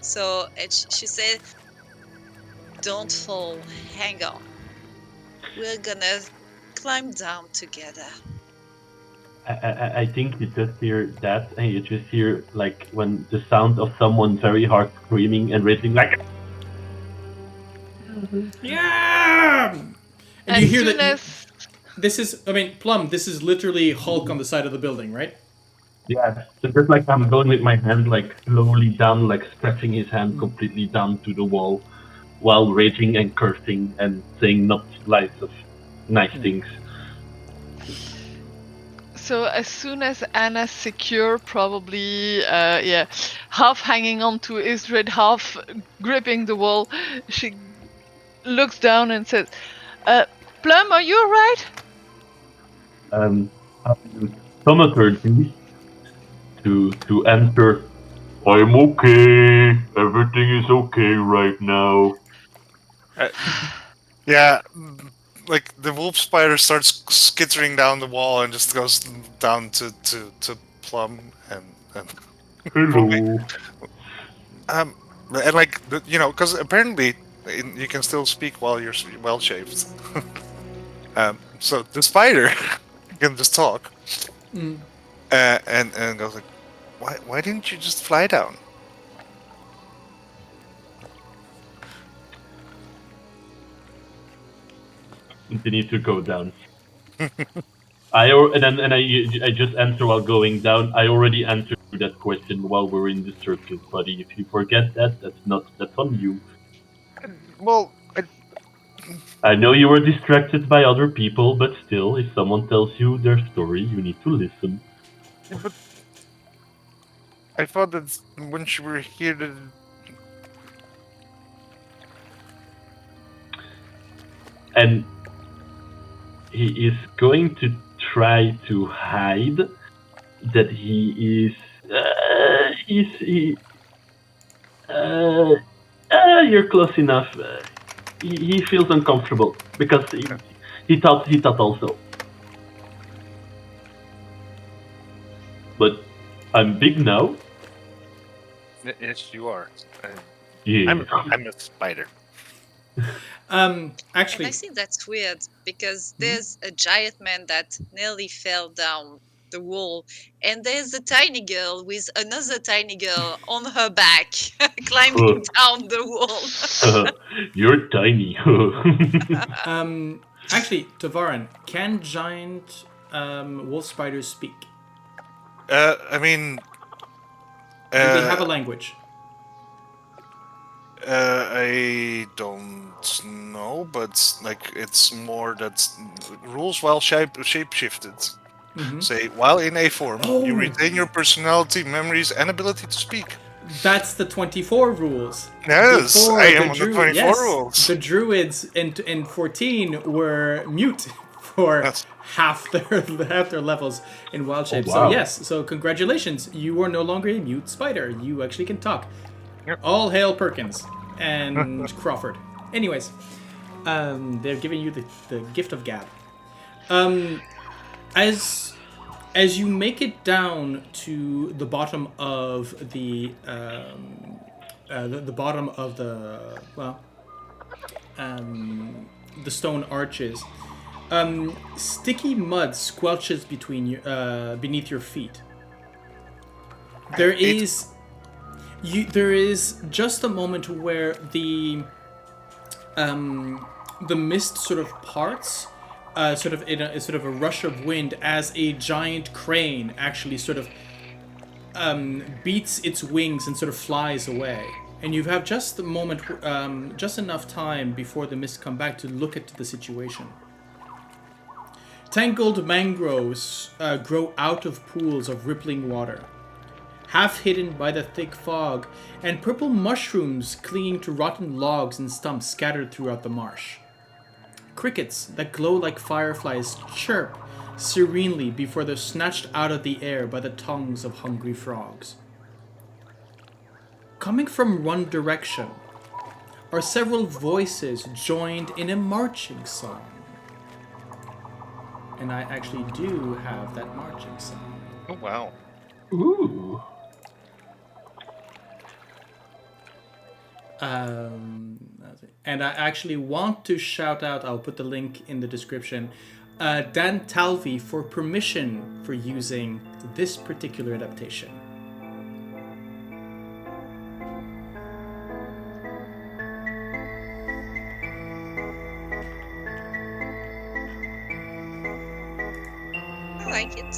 So she said, "Don't fall. Hang on. We're gonna climb down together." I think you just hear that, and you just hear like when the sound of someone very hard screaming and raging, like. Yeah! And you hear soon that. as This is, I mean, Plum, this is literally Hulk on the side of the building, right? Yeah, so just like I'm going with my hand like slowly down, like stretching his hand completely down to the wall, while raging and cursing and saying not lots of nice things. So as soon as Anna's secure, probably, half hanging on to Ysdred, half gripping the wall, she looks down and says, Plum, are you alright? I summoned her to answer. I'm okay. Everything is okay right now. Yeah, like the wolf spider starts skittering down the wall and just goes down to Plum and Hello. and like because apparently you can still speak while you're well shaved. So the spider can just talk, and goes like, why didn't you just fly down? Continue to go down. I just answer while going down. I already answered that question while we're in the circus, buddy. If you forget that, that's on you. Well, I know you were distracted by other people, but still, if someone tells you their story, you need to listen. but I thought that when you were here, And he is going to try to hide that he is. You're close enough. He feels uncomfortable because he thought also. But I'm big now. yes, you are. Yeah. I'm a spider. Actually, And I think that's weird because there's a giant man that nearly fell down the wall, and there's a tiny girl with another tiny girl on her back climbing down the wall. You're tiny. actually, Tavaren, can giant wolf spiders speak? I mean, Do they have a language? I don't know, but like it's more that rules while shape-shifted. Say, while in a form, you retain your personality, memories, and ability to speak. That's the 24 rules. Yes, Before I am on the 24 yes, rules. The druids in 14 were mute for half their levels in wild shape. Oh, wow. So yes, so congratulations, you are no longer a mute spider. You actually can talk. Yep. All hail Perkins and Crawford. Anyways, they're giving you the gift of gab. As you make it down to the bottom of the bottom of the stone arches, sticky mud squelches beneath your feet. There is just a moment where the mist sort of parts. Sort of in a rush of wind as a giant crane actually sort of beats its wings and sort of flies away. And you have just the moment, just enough time before the mist come back to look at the situation. Tangled mangroves grow out of pools of rippling water. half hidden by the thick fog, and purple mushrooms clinging to rotten logs and stumps scattered throughout the marsh. Crickets that glow like fireflies chirp serenely before they're snatched out of the air by the tongues of hungry frogs. Coming from one direction are several voices joined in a marching song. And I actually do have that marching song. Oh, wow. Ooh. And I actually want to shout out, I'll put the link in the description, Dan Talvi for permission for using this particular adaptation. I like it.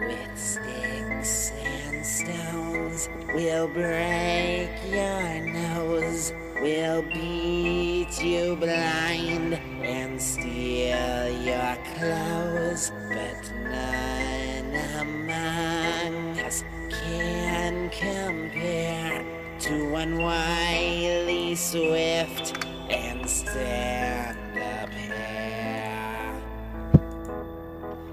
With sticks and stones, we'll break your nose. We'll beat you blind and steal your clothes. But none among us can compare to one wily, swift, and stand-up hair.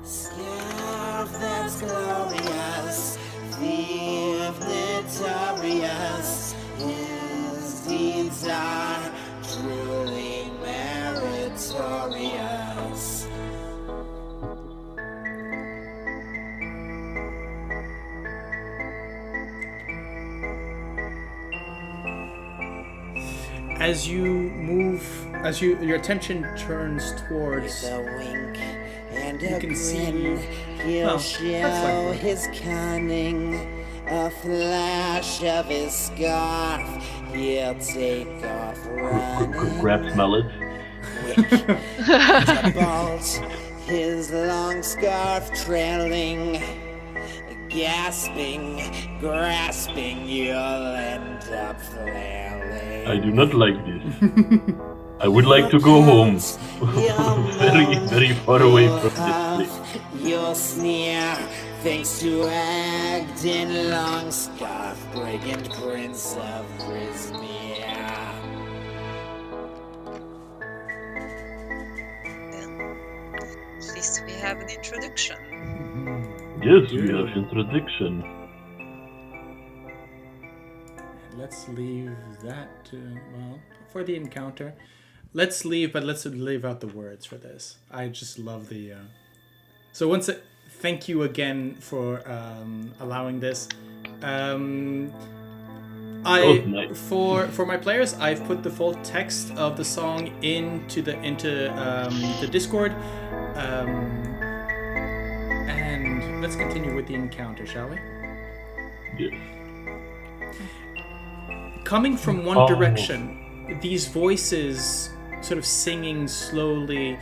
Scarf that's glorious, thief notorious, his deeds are truly meritorious. As you move, your attention turns towards, With a wink and you a can see, grin, he'll well, show that's like his cunning. A flash of his scarf, he'll take off running. Grab smell it. Quick as a bolt, his long scarf trailing. Gasping, grasping, you'll end up flailing. I do not like this. I would like to go home. Very, very far away from this place. You'll sneer, thanks to Agdon, Longscarf, brigand prince of Prismeer. At least we have an introduction. Yes, we have introduction. let's leave that for the encounter. Let's leave out the words for this. I just love the... So thank you again for allowing this. Nice. For my players, I've put the full text of the song into the Discord. And let's continue with the encounter, shall we? Yes. Coming from one direction, these voices sort of singing slowly.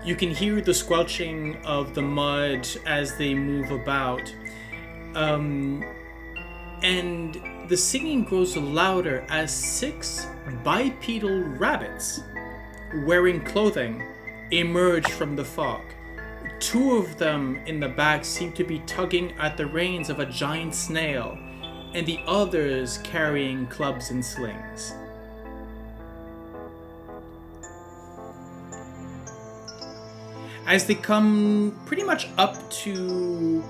You can hear the squelching of the mud as they move about. And the singing grows louder as 6 bipedal rabbits wearing clothing emerge from the fog. 2 of them in the back seem to be tugging at the reins of a giant snail, and the others carrying clubs and slings. As they come pretty much up to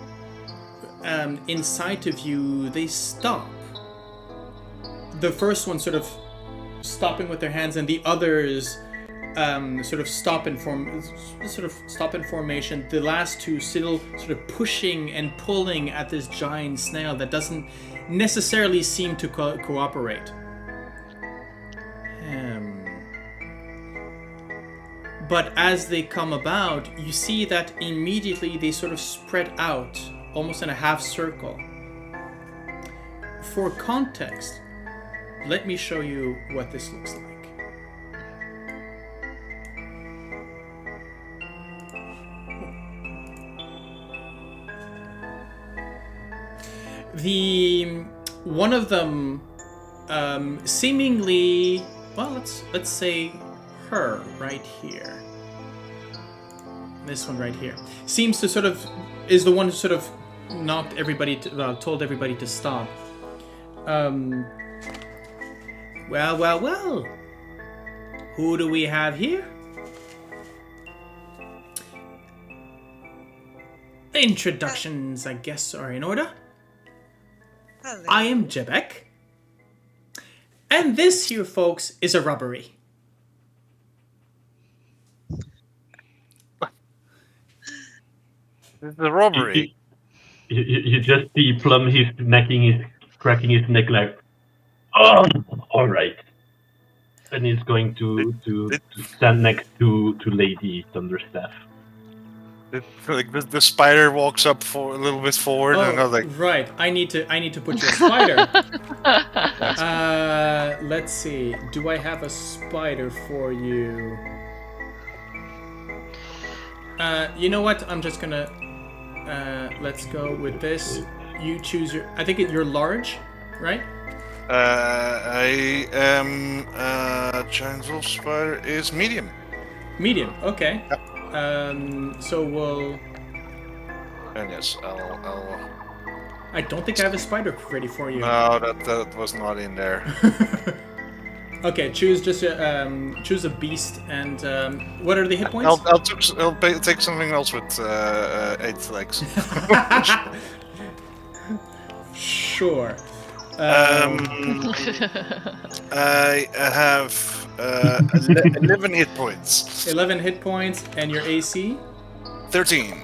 in sight of you, they stop. The first one sort of stopping with their hands, and the others sort of stop in formation. The last 2 still sort of pushing and pulling at this giant snail that doesn't necessarily seem to cooperate. But as they come about, you see that immediately they sort of spread out, almost in a half circle. For context, let me show you what this looks like. One of them seemingly, well, let's say her right here. This one right here seems to sort of is the one who sort of knocked everybody told everybody to stop. Well. Who do we have here? Introductions, I guess, are in order. Hello. I am Jebek. And this here, folks, is a robbery. This is a robbery. You just see Plum, he's cracking his neck like, oh, all right. And he's going to stand next to Lady Thunderstaff. Like the spider walks up for a little bit forward, and I was like, right. I need to put you a spider. Let's see. Do I have a spider for you? You know what? I'm just gonna. Let's go with this. You choose your. I think you're large, right? I am giant wolf spider is medium. Medium. Okay. Yep. So we'll. And yes, I'll. I don't think I have a spider ready for you. No, that was not in there. Okay, choose just choose a beast, and what are the hit points? I'll take something else with 8 legs. Sure. I have 11 hit points. 11 hit points, and your AC? 13.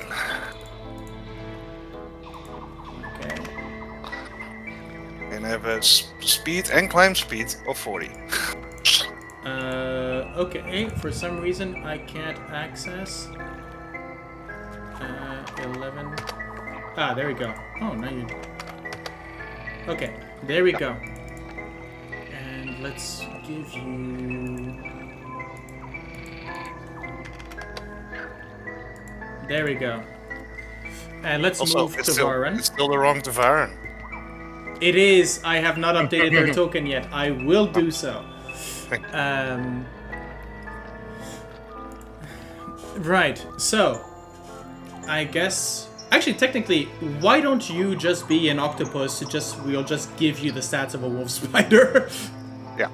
Okay. And I have a speed and climb speed of 40. Okay, for some reason I can't access 11. Ah, there we go. Oh, now you. Okay, there we go. And let's give you. There we go. And let's move to Tavaren. It's still the wrong Tavaren. It is. I have not updated their token yet. I will do so. Right. So, I guess. Actually, technically, why don't you just be an octopus? We'll just give you the stats of a wolf spider. Yeah.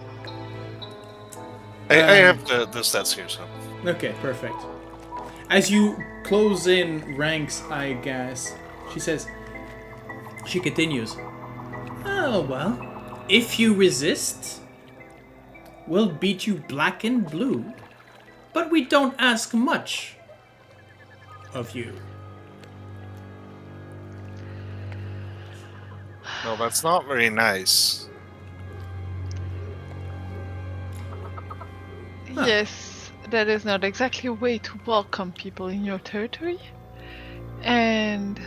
I have the stats here, so. Okay, perfect. As you close in ranks, I guess, she continues. Oh, well, if you resist, we'll beat you black and blue, but we don't ask much of you. No, that's not very nice. Yes, that is not exactly a way to welcome people in your territory. And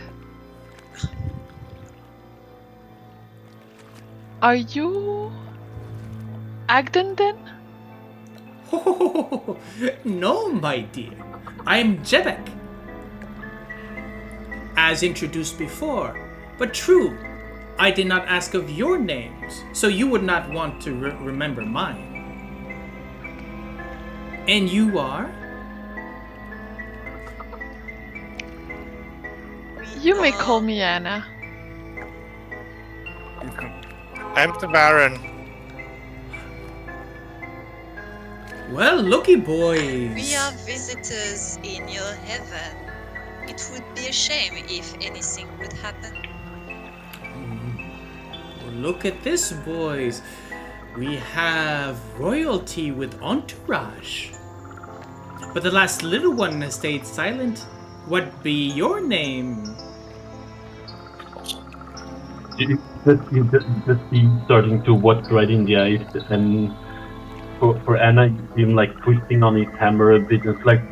are you Agdon then? Oh, no, my dear. I'm Jebek. As introduced before, but true, I did not ask of your names, so you would not want to remember mine. And you are? You may call me Anna. I'm Tavaren. Well, looky boys. We are visitors in your heaven. It would be a shame if anything would happen. Look at this, boys. We have royalty with entourage. But the last little one has stayed silent. What be your name? You just see starting to watch right in the eyes, and for Anna, you see him like twisting on his hammer a bit. It's like,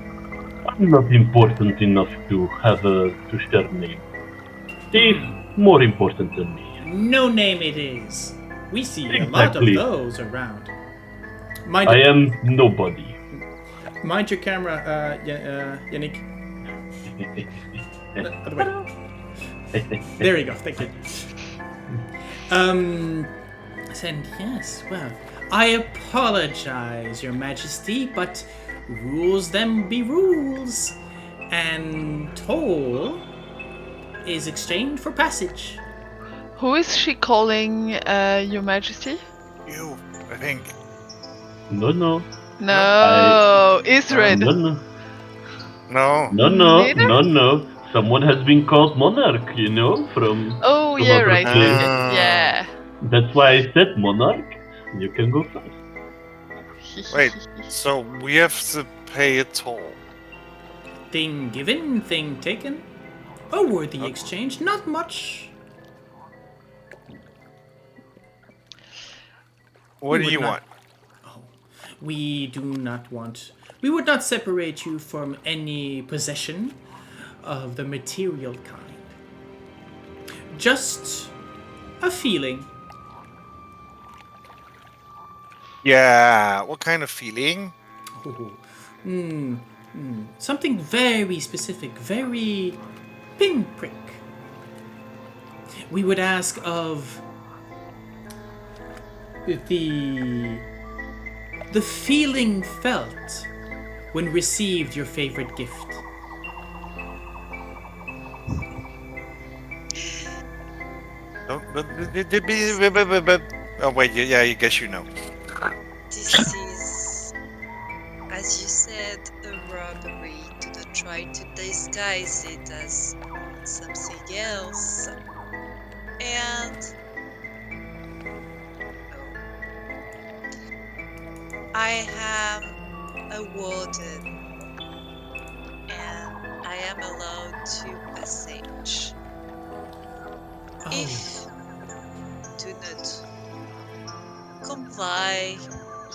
I'm not important enough to have to share a name. He's more important than me. No name it is. We see a lot of those around. I am nobody. Mind your camera, Yannick. Other way. There we go. Thank you. And yes, well, I apologize, Your Majesty, but rules them be rules. and toll is exchanged for passage. Who is she calling, Your Majesty? You, I think. No. No, Ysdred. No. Neither? No. Someone has been called Monarch, you know, from. Oh, from yeah, other right. places. Yeah. That's why I said Monarch. You can go first. Wait, so we have to pay a toll. Thing given, thing taken. A worthy exchange, not much. What do would you not- want? We do not want. We would not separate you from any possession of the material kind. Just a feeling. Yeah, what kind of feeling? Something very specific, very pinprick. We would ask of the feeling felt when received your favorite gift. Oh, oh wait, yeah, I guess you know. This is, as you said, a robbery. Do not try to disguise it as something else. And I am a warden, and I am allowed to passage. If do not comply,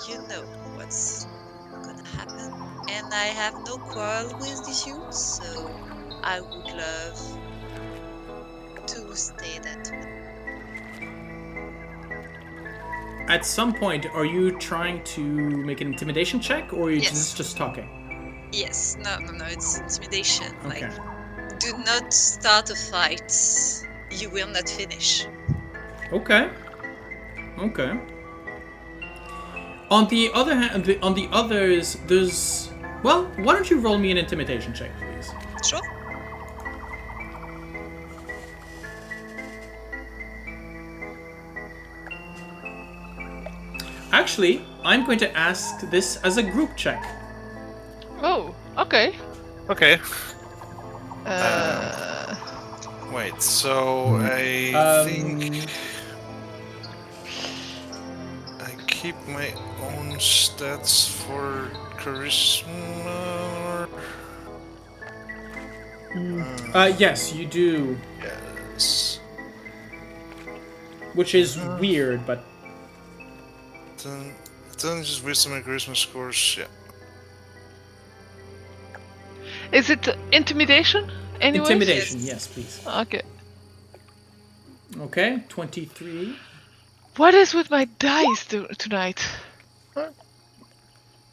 you know what's gonna happen. And I have no quarrel with you, so I would love to stay that way. At some point, are you trying to make an intimidation check, or are you Yes. just talking? Yes, no, it's intimidation. Okay. Like, do not start a fight. You will not finish. Okay. On the other hand, on the others, there's. Well, why don't you roll me an intimidation check, please? Sure. Actually, I'm going to ask this as a group check. Oh, okay. Okay. Uh, Wait, so I think I keep my own stats for charisma. Yes, you do, Yes. which is weird, but Then just wisdom and charisma scores. Yeah. is it intimidation? Anyway? intimidation. Yes. Yes, please. Okay. Okay, 23. What is with my dice tonight?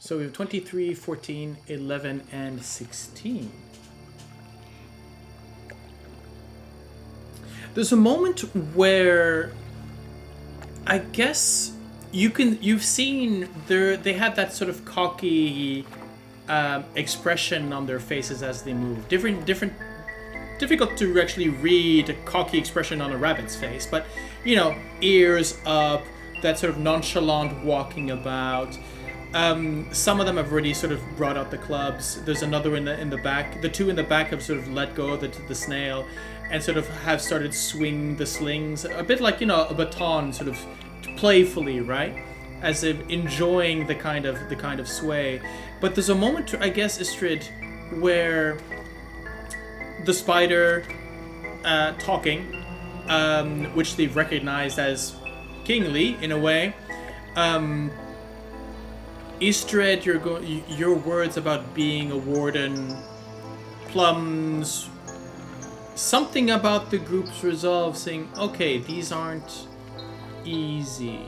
So we have 23, 14, 11, and 16. There's a moment where I guess you've seen they have that sort of cocky expression on their faces as they move. Difficult to actually read a cocky expression on a rabbit's face, but ears up, that sort of nonchalant walking about. Some of them have already sort of brought out the clubs. There's another in the back. The two in the back have sort of let go of the snail and sort of have started swinging the slings, a bit like a baton, sort of playfully, right? As if enjoying the kind of sway. But there's a moment, I guess, Ysdred, where the spider talking, which they've recognized as kingly in a way. Ysdred, your words about being a warden, Plum's something about the group's resolve, saying, okay, these aren't easy.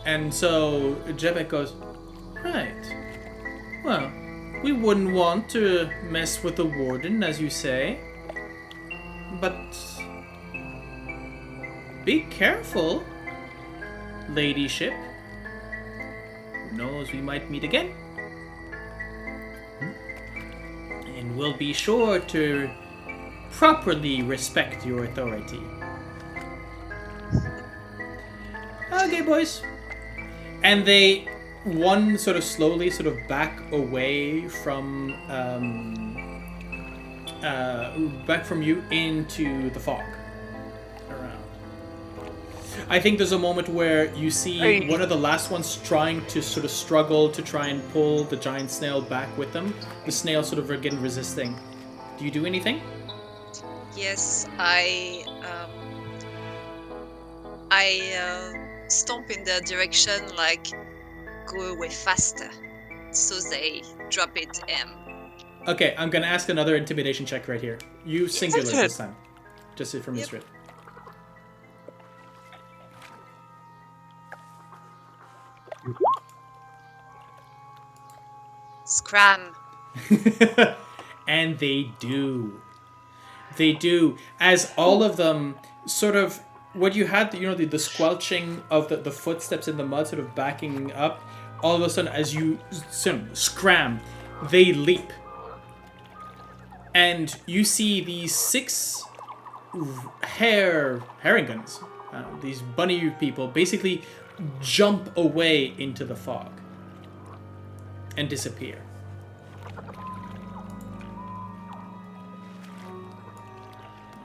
And so Jebek goes, right. Well, we wouldn't want to mess with the warden, as you say. But be careful, ladyship. Who knows, we might meet again. will be sure to properly respect your authority. Okay, boys. And they, one sort of slowly sort of back away from you into the fog around. I think there's a moment where you see one of the last ones trying to sort of struggle to try and pull the giant snail back with them. The snail sort of again resisting. Do you do anything? Yes, I stomp in their direction, like go away faster, so they drop it and. Okay, I'm gonna ask another intimidation check right here. You singular Ysdred. this time. Just it from Yep. Ysdred. Scram. And they do. They do. As all of them sort of, what you had, the squelching of the footsteps in the mud sort of backing up, all of a sudden as you scram, they leap. And you see these 6 herringans, these bunny people, basically jump away into the fog and disappear.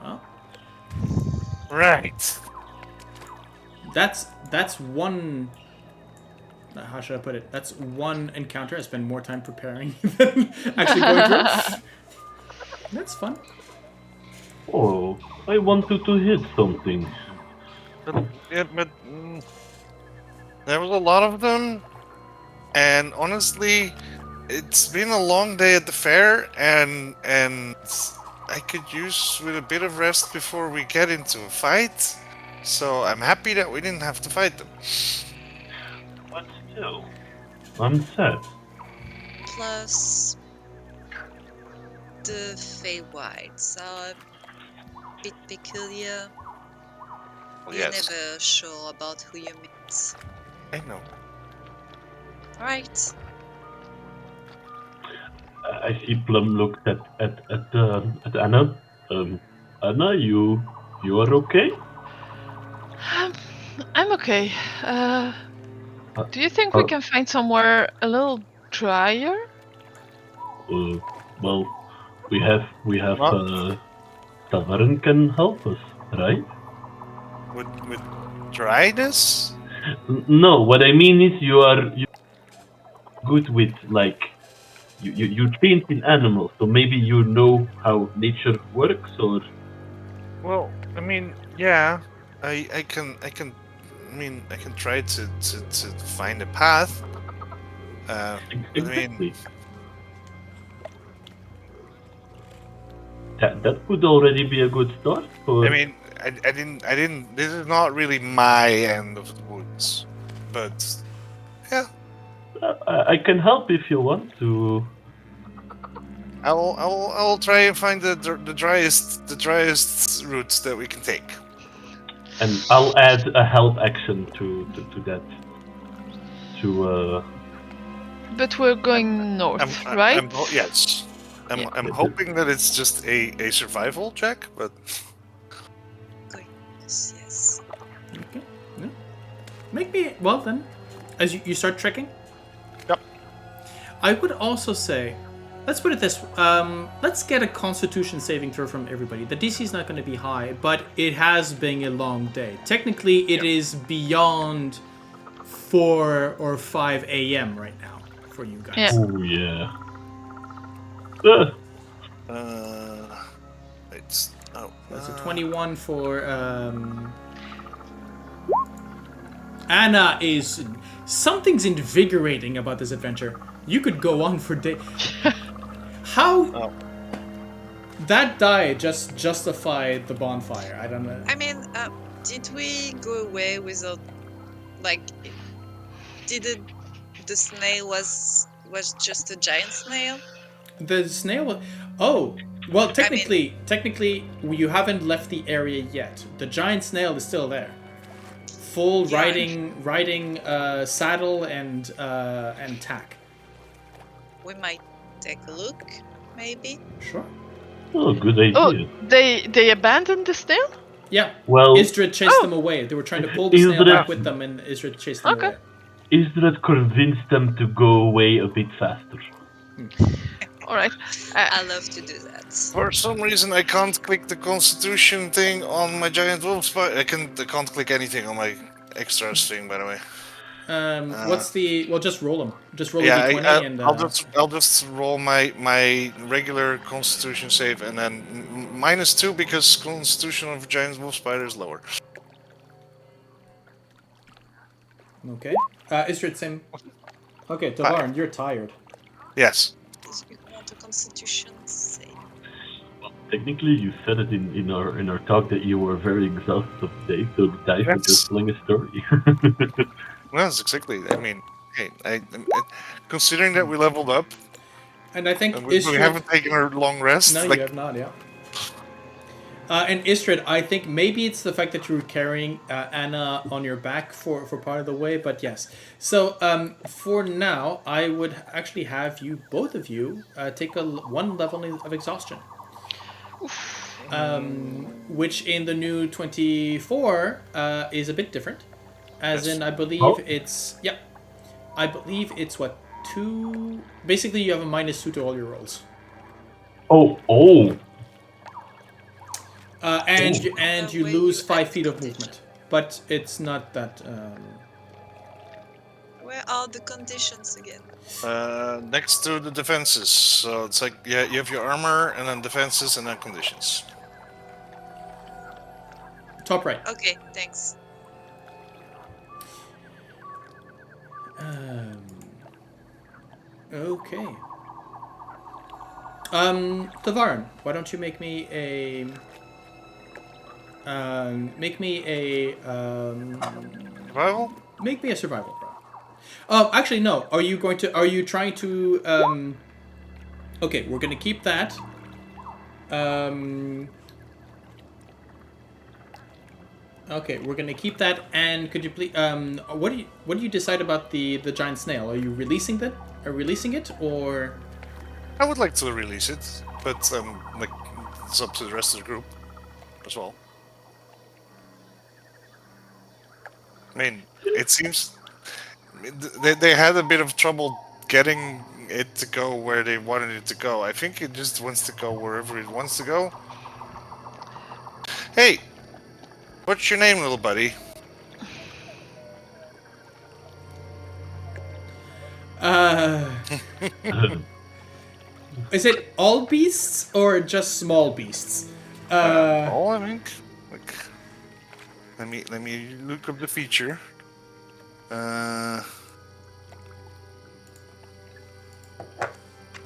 Well, Right. that's one. How should I put it? That's one encounter. I spend more time preparing than actually going through. That's fun. Oh, I wanted to hit something. But there was a lot of them, and honestly, it's been a long day at the fair, and I could use with a bit of rest before we get into a fight. So I'm happy that we didn't have to fight them. But still, I'm sad. Plus, the Feywhites are a bit peculiar. Well, You're yes, never sure about who you meet. I know. Alright. I see Plum looked at Anna. Anna, you are okay? I'm okay. Do you think we can find somewhere a little drier? Well, we have What? Tavaren can help us, right? With dryness? No, what I mean is you good with like you trained in animals, so maybe you know how nature works, or Well, I mean, yeah, I can try to find a path. exactly. That would already be a good start. For, I mean, I didn't. This is not really my end of the woods, but yeah, I can help if you want to. I will try and find the driest routes that we can take. And I'll add a help action to that. But we're going north, right? Yes. Yeah. I'm hoping that it's just a survival check, but Yes. Okay. Yeah. Make me well then, as you start trekking. Yep. I would also say, let's put it this: let's get a Constitution saving throw from everybody. The DC is not going to be high, but it has been a long day. Technically, it is beyond 4 or 5 a.m. right now for you guys. Yeah. Oh yeah. it's That's a 21 for Anna. Is something's invigorating about this adventure. You could go on for days. How that die just justified the bonfire? I don't know. I mean, did we go away without, like, the snail was just a giant snail? The snail. Oh, well, technically, you haven't left the area yet. The giant snail is still there, full Yeah. riding saddle and tack. We might take a look, maybe? Sure. Oh, good idea. Oh, they abandoned the snail? Yeah. Well, Ysdred chased them away. They were trying to pull the snail Ysdred- back with them, and Ysdred chased them Okay. away. Ysdred convinced them to go away a bit faster. All right. I love to do that. For some reason, I can't click the Constitution thing on my giant wolf spider. I can't click anything on my extras thing, by the way. What's the? Well, just roll them. Just roll Yeah, a d20 and. I'll just roll my regular Constitution save and then -2 because Constitution of giant wolf spider is lower. Okay. Ysdred, same. Okay, Tavaren, you're tired. Yes. You want a Constitution save. Technically, you said it in our talk that you were very exhausted of the day, so the dice were Yes. just telling a story. Well, that's exactly. I mean, hey, considering that we leveled up, And I think and we Ysdred. haven't taken a long rest. No, like, you have not. Yeah. And Ysdred, I think maybe it's the fact that you were carrying Anna on your back for part of the way, but yes. So for now, I would actually have you, both of you, take one level of exhaustion. Which in the new 24 is a bit different. As in, I believe it's... Yeah. I believe it's what? 2... Basically, you have a -2 to all your rolls. Oh! And you Way lose you 5 add feet of condition. movement, but it's not that. Where are the conditions again? next to the defenses. So it's like, yeah, you have your armor and then defenses and then conditions. Top right. Okay, thanks. Okay. Tavaren, why don't you make me a Survival? make me a survival throw. Oh, actually no. Are you trying to okay, we're going to keep that. Okay, we're going to keep that, and could you please what do you decide about the giant snail? Are you releasing it? Or I would like to release it, but like it's up to the rest of the group as well. I mean, it seems they had a bit of trouble getting it to go where they wanted it to go. I think it just wants to go wherever it wants to go. Hey, what's your name, little buddy? Is it all beasts or just small beasts? Oh, I think. Like, let me look up the feature.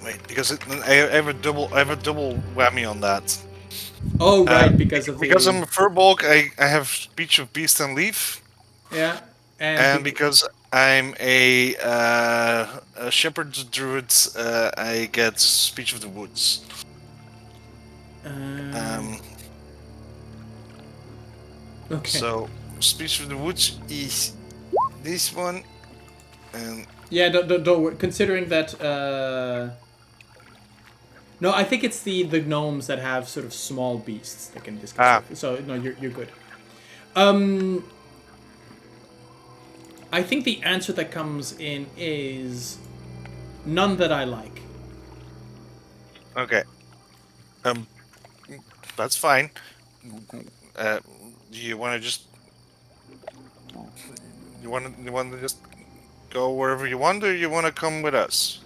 Wait, because I have a double whammy on that. Oh right, because of Because the, I'm a Firbolg, I have speech of beast and leaf, yeah, and because I'm a shepherd druid, I get speech of the woods. Okay. So speech of the woods is this one, and Yeah, don't worry. Considering that, no, I think it's the gnomes that have sort of small beasts that can discuss. So no, you're good. I think the answer that comes in is none that I like. okay, that's fine. Do you want to just you want to just go wherever you want, or you want to come with us?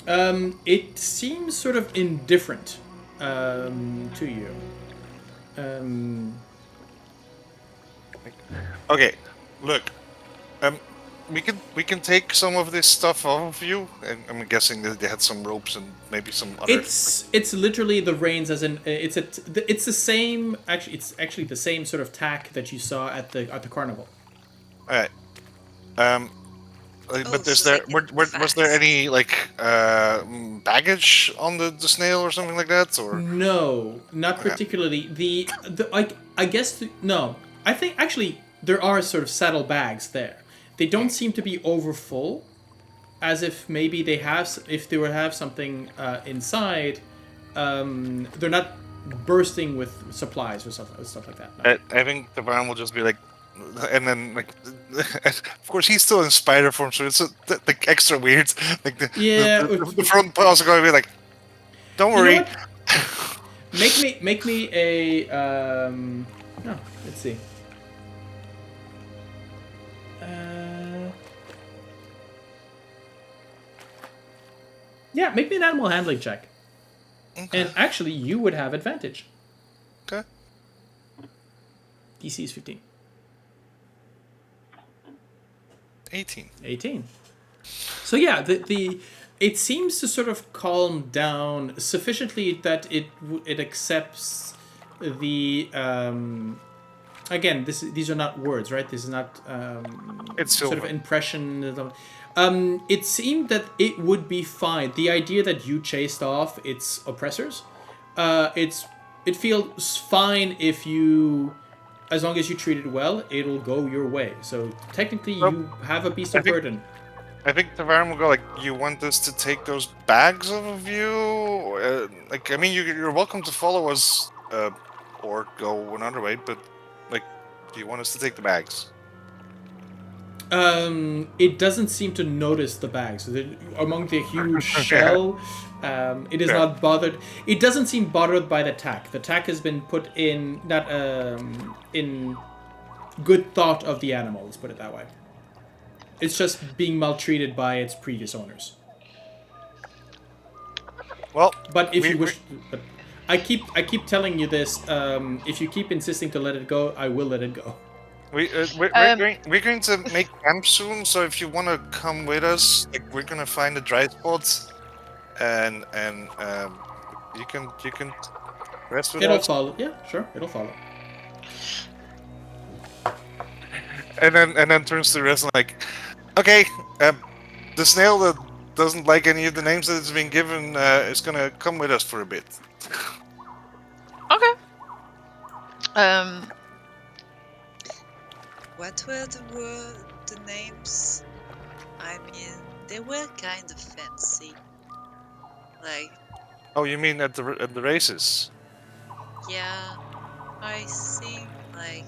It seems sort of indifferent to you. Okay, look, we can take some of this stuff off of you, and I'm guessing that they had some ropes and maybe some other. It's literally the reins, as in it's the same. Actually, it's actually the same sort of tack that you saw at the Carnaval. All right. But so they can was there any like baggage on the snail or something like that, or? No, not particularly. I guess no. I think actually there are sort of saddle bags there. They don't seem to be over full. as if maybe they have, if they would have something inside, they're not bursting with supplies or stuff like that. No. I think Tavaren will just be like, and then like, of course he's still in spider form, so it's like extra weird. Like the front paws are going to be like, don't worry. You know what? Make me a no. Let's see. Yeah, make me an animal handling check. Okay. And actually, you would have advantage. Okay. DC is 15. 18. So yeah, it seems to sort of calm down sufficiently that it accepts the again, these are not words, right? This is not It's sort of silver. impression. It seemed that it would be fine. The idea that you chased off its oppressors, it feels fine if you, as long as you treat it well, it'll go your way. So technically, you have a beast of burden. I think Tavaren will go like, you want us to take those bags off of you? Like, I mean, you're welcome to follow us, or go another way, but like, do you want us to take the bags? It doesn't seem to notice the bags. Among the huge shell, it is not bothered. It doesn't seem bothered by the tack. The tack has been put in not in good thought of the animal. Let's put it that way. It's just being maltreated by its previous owners. Well, but if you wish, but I keep telling you this. If you keep insisting to let it go, I will let it go. We're going to make camp soon, so if you want to come with us, like, we're gonna find a dry spot, and you can rest with It'll us. follow. Yeah, sure, it'll follow. And then turns to the rest and like, okay, the snail that doesn't like any of the names that it's been given is gonna come with us for a bit. Okay. What were the names? I mean, they were kind of fancy. Like, Oh, you mean at the races? yeah, I think like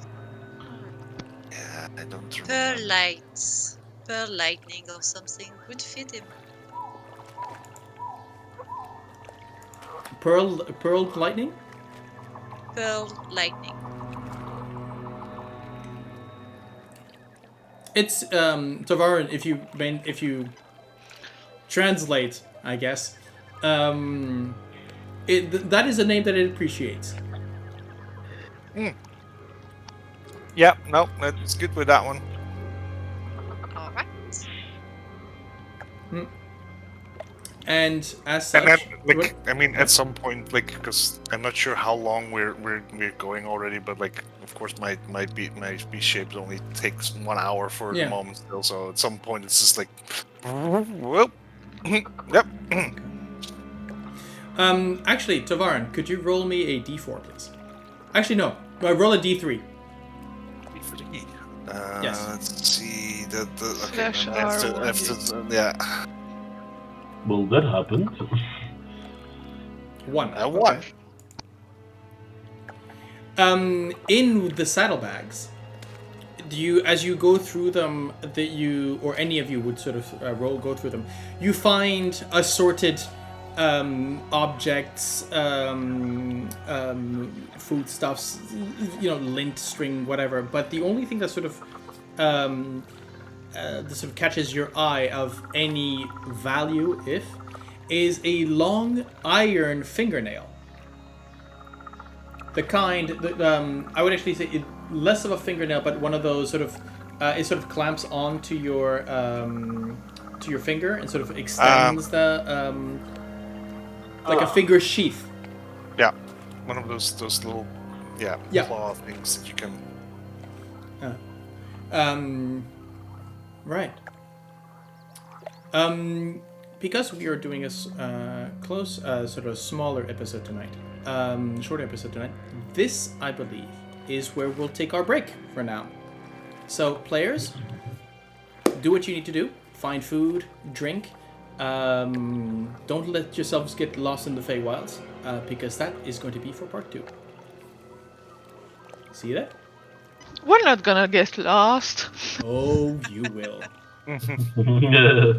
Yeah, I don't remember. Pearl Lightning or something would fit him. Pearl lightning. Pearl Lightning. It's Tavaren. If you translate, I guess, that is a name that it appreciates. Yeah, no, that's good with that one. All right. And as such, And then, like, I mean, at some point, like, because I'm not sure how long we're going already, but like, of course, my beast shapes only takes 1 hour for the moment still. So at some point, it's just like, whoop, yep. Actually, Tavaren, could you roll me a d4, please? Actually, no. Roll a d3. Yes. Let's see. Okay, Slash I have to, yeah. Well, that happened. 1. I won. In the saddlebags, as you go through them, or any of you would sort of go through them, you find assorted objects, foodstuffs, lint, string, whatever. But the only thing that sort of catches your eye of any value, is a long iron fingernail. The kind that I would actually say less of a fingernail, but one of those sort of it sort of clamps onto your finger and sort of extends like a finger sheath. Yeah, one of those little claw things that you can. Right. Because we are doing a sort of smaller episode tonight, shorter episode tonight, this, I believe, is where we'll take our break for now. So, players, do what you need to do. find food, drink. Don't let yourselves get lost in the Feywilds, because that is going to be for part 2. See that? We're not gonna get lost. Oh, you will. Yeah.